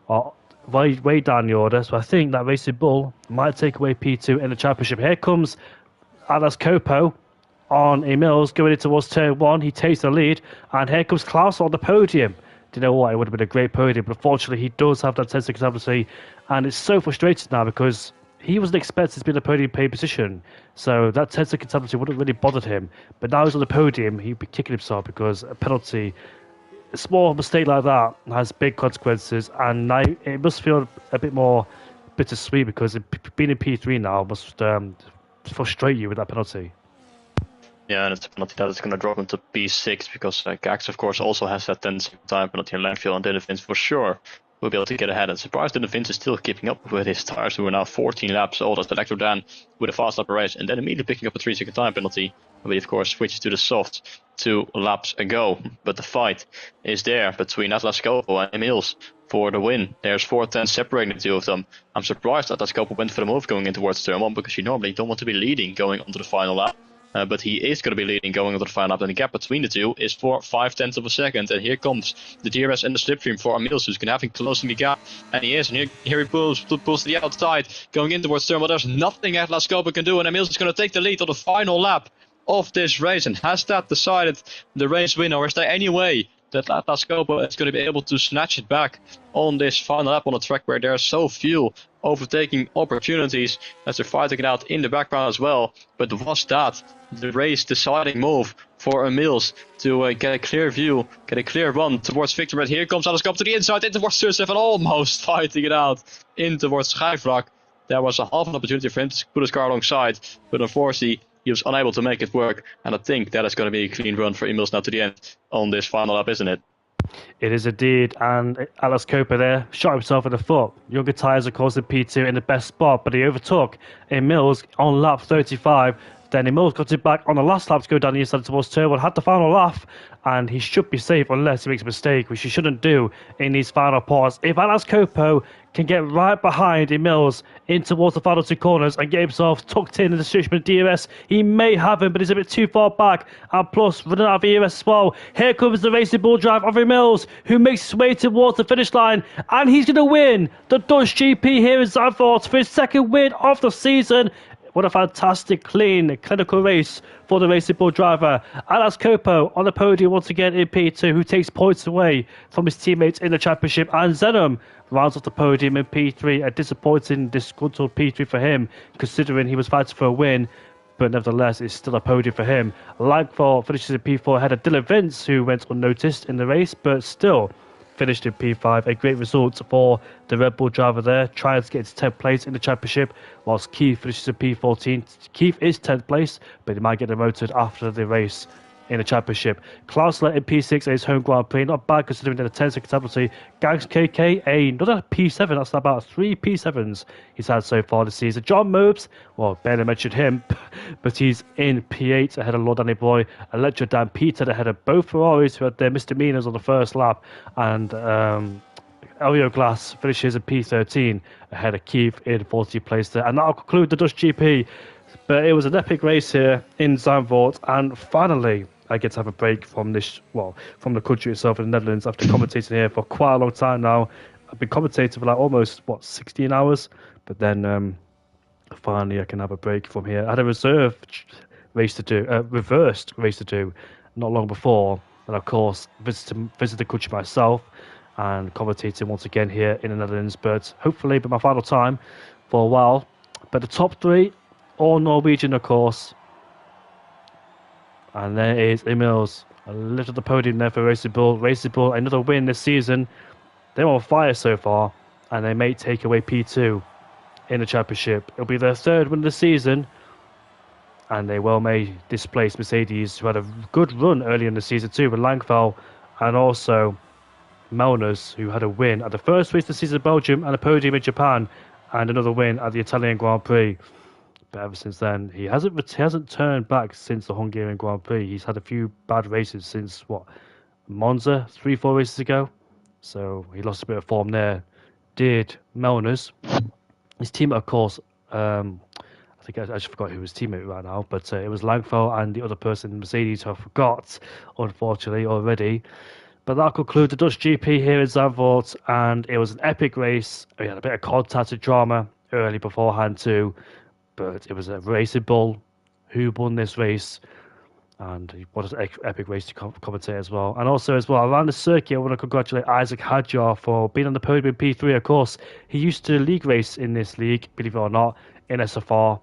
are way down the order. So I think that Racing Bull might take away P2 in the championship. Here comes Atlas Cooper on Emils going into towards turn 1. He takes the lead, and here comes Klaus on the podium. Do you know what? It would have been a great podium, but unfortunately he does have that 10-second penalty, and it's so frustrating now because he wasn't expected to be in the podium paid position, so that 10-second penalty wouldn't really bothered him. But now he's on the podium, he'd be kicking himself because a penalty, a small mistake like that has big consequences, and now it must feel a bit more bittersweet because being in P3 now must frustrate you with that penalty. Yeah, and it's a penalty that is going to drop him to P6 because Gax, of course, also has that 10-second time penalty in Langfield, and Dylan Vince for sure will be able to get ahead. And surprised Dylan Vince is still keeping up with his tires, who are now 14 laps old as the Electro Dan with a fast lap race, and then immediately picking up a 3-second time penalty. But he, of course, switches to the soft 2 laps ago. But the fight is there between Atlas Cooper and Emils for the win. There's 4-10 separating the 2 of them. I'm surprised that Atlas Cooper went for the move going in towards turn 1 because you normally don't want to be leading going onto the final lap. But he is going to be leading going into the final lap, and the gap between the 2 is for 0.5 of a second. And here comes the DRS and the slipstream for Emils, who's going to have him closing the gap, and he is. And here he pulls to the outside, going in towards turn 1. There's nothing Atlas Cooper can do, and Emils is going to take the lead on the final lap of this race. And has that decided the race win, or is there any way that Atlas Cooper is going to be able to snatch it back on this final lap on a track where there are so few overtaking opportunities as they're fighting it out in the background as well? But was that the race deciding move for Emils to get a clear view, get a clear run towards victory? But here comes Atlas Cooper to the inside, in towards turn 7, almost fighting it out in towards Schijfvlak. There was a half an opportunity for him to put his car alongside, but unfortunately he was unable to make it work. And I think that is going to be a clean run for Emils now to the end on this final lap, isn't it? It is indeed, and Alex Cooper there shot himself in the foot. Younger tyres, of course, in P2 in the best spot, but he overtook Emils on lap 35. Then Emils got it back on the last lap to go down the inside towards turn 1, had the final laugh, and he should be safe unless he makes a mistake, which he shouldn't do in these final parts. If Alex Copo can get right behind Emils in towards the final 2 corners and get himself tucked in the situation with DRS, he may have him, but he's a bit too far back, and plus running out of ERS as well. Here comes the Racing Bull drive of Emils, who makes his way towards the finish line, and he's going to win the Dutch GP here in Zandvoort for his second win of the season. What a fantastic, clean, clinical race for the Racing Bull driver. Alex Copo on the podium once again in P2, who takes points away from his teammates in the championship. And Zenom rounds off the podium in P3. A disappointing, disgruntled P3 for him, considering he was fighting for a win. But nevertheless, it's still a podium for him. Langford finishes in P4 ahead of Dylan Vince, who went unnoticed in the race, but still finished in P5. A great result for the Red Bull driver there, trying to get to 10th place in the championship, whilst Keith finishes in P14. Keith is 10th place, but he might get demoted after the race in the championship. Klausler in P6 at his home Grand Prix, not bad considering they're the 10th penalty. Gangs KK, another P7, that's about 3 P7s he's had so far this season. John Mobes, well, barely mentioned him, but he's in P8 ahead of Lord Danny Boy. Electro Dan Peter ahead of both Ferraris who had their misdemeanors on the first lap, and Elio Glass finishes in P13 ahead of Keith in 40th place there. And that'll conclude the Dutch GP. But it was an epic race here in Zandvoort, and finally I get to have a break from from the country itself in the Netherlands after commentating here for quite a long time now. I've been commentating for like almost 16 hours, but then finally I can have a break from here. I had a reversed race to do not long before, and of course visited the country myself and commentating once again here in the Netherlands. But hopefully, my final time for a while. But the top 3, all Norwegian, of course. And there is Emils, a little at the podium there for Racing Bull. Racing Bull, another win this season. They're on fire so far, and they may take away P2 in the championship. It'll be their 3rd win of the season, and they well may displace Mercedes, who had a good run early in the season too, with Langfeld, and also Melners, who had a win at the first race of the season in Belgium and a podium in Japan, and another win at the Italian Grand Prix. But ever since then, he hasn't turned back since the Hungarian Grand Prix. He's had a few bad races since Monza 3-4 races ago. So he lost a bit of form there. Did Melners, his teammate, of course. I think I just forgot who his teammate right now, but it was Langfeld and the other person, Mercedes, who I forgot, unfortunately, already. But that concludes the Dutch GP here in Zandvoort, and it was an epic race. We had a bit of contact and drama early beforehand too. But it was a Racing Bull who won this race, and what an epic race to commentate as well. And also as well, around the circuit, I want to congratulate Isaac Hadjar for being on the podium in P3, of course. He used to league race in this league, believe it or not, in SFR,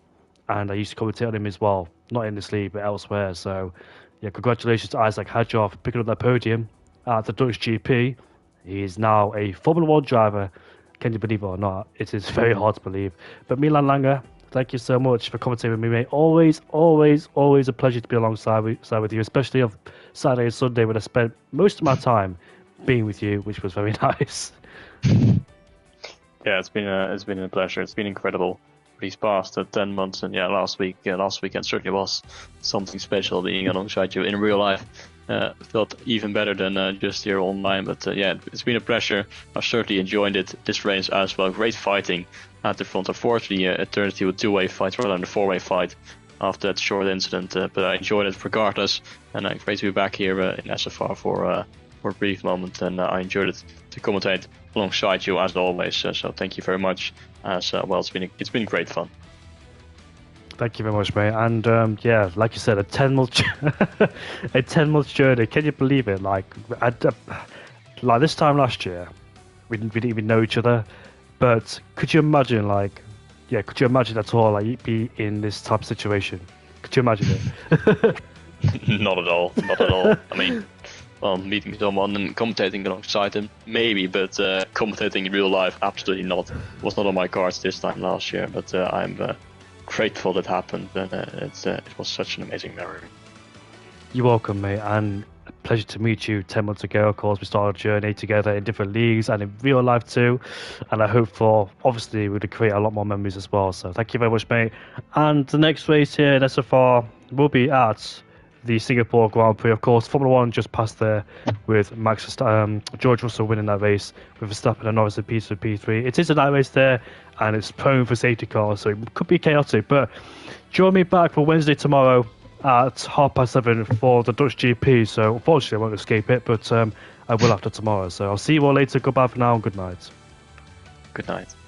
and I used to commentate on him as well. Not in this league, but elsewhere. So, yeah, congratulations to Isaac Hadjar for picking up that podium at the Dutch GP. He is now a Formula 1 driver. Can you believe it or not? It is very hard to believe. But Milan Langer, thank you so much for commentating with me, mate. Always, always, always a pleasure to be alongside with you, especially on Saturday and Sunday when I spent most of my time being with you, which was very nice. Yeah, it's been a pleasure. It's been incredible these past 10 months, and last weekend certainly was something special being alongside you in real life. Felt even better than just here online, but it's been a pleasure. I've certainly enjoyed this race as well. Great fighting at the front. Unfortunately, it turned into a 2-way fight rather than a 4-way fight after that short incident, but I enjoyed it regardless, and great to be back here in SFR for a brief moment, and I enjoyed it to commentate alongside you as always, so thank you very much as well. It's been great fun. Thank you very much, mate. And like you said, a 10-month journey. Can you believe it? Like this time last year, we didn't even know each other. But could you imagine, could you imagine at all, you'd be in this type of situation? Could you imagine it? Not at all. Not at all. I mean, meeting someone and commentating alongside him, maybe, but commentating in real life, absolutely not. Was not on my cards this time last year. But I'm grateful that happened, and it was such an amazing memory. You're welcome, mate, and a pleasure to meet you 10 months ago. Of course, we started a journey together in different leagues and in real life too. And I hope for, obviously, we'll create a lot more memories as well. So thank you very much, mate. And the next race here in SFR will be at the Singapore Grand Prix. Of course, Formula One just passed there with George Russell winning that race with Verstappen and Norris in P3. It is a night race there, and it's prone for safety cars, so it could be chaotic. But join me back for Wednesday tomorrow at 7:30 for the Dutch GP. So unfortunately, I won't escape it, but I will after tomorrow. So I'll see you all later. Goodbye for now, and good night. Good night.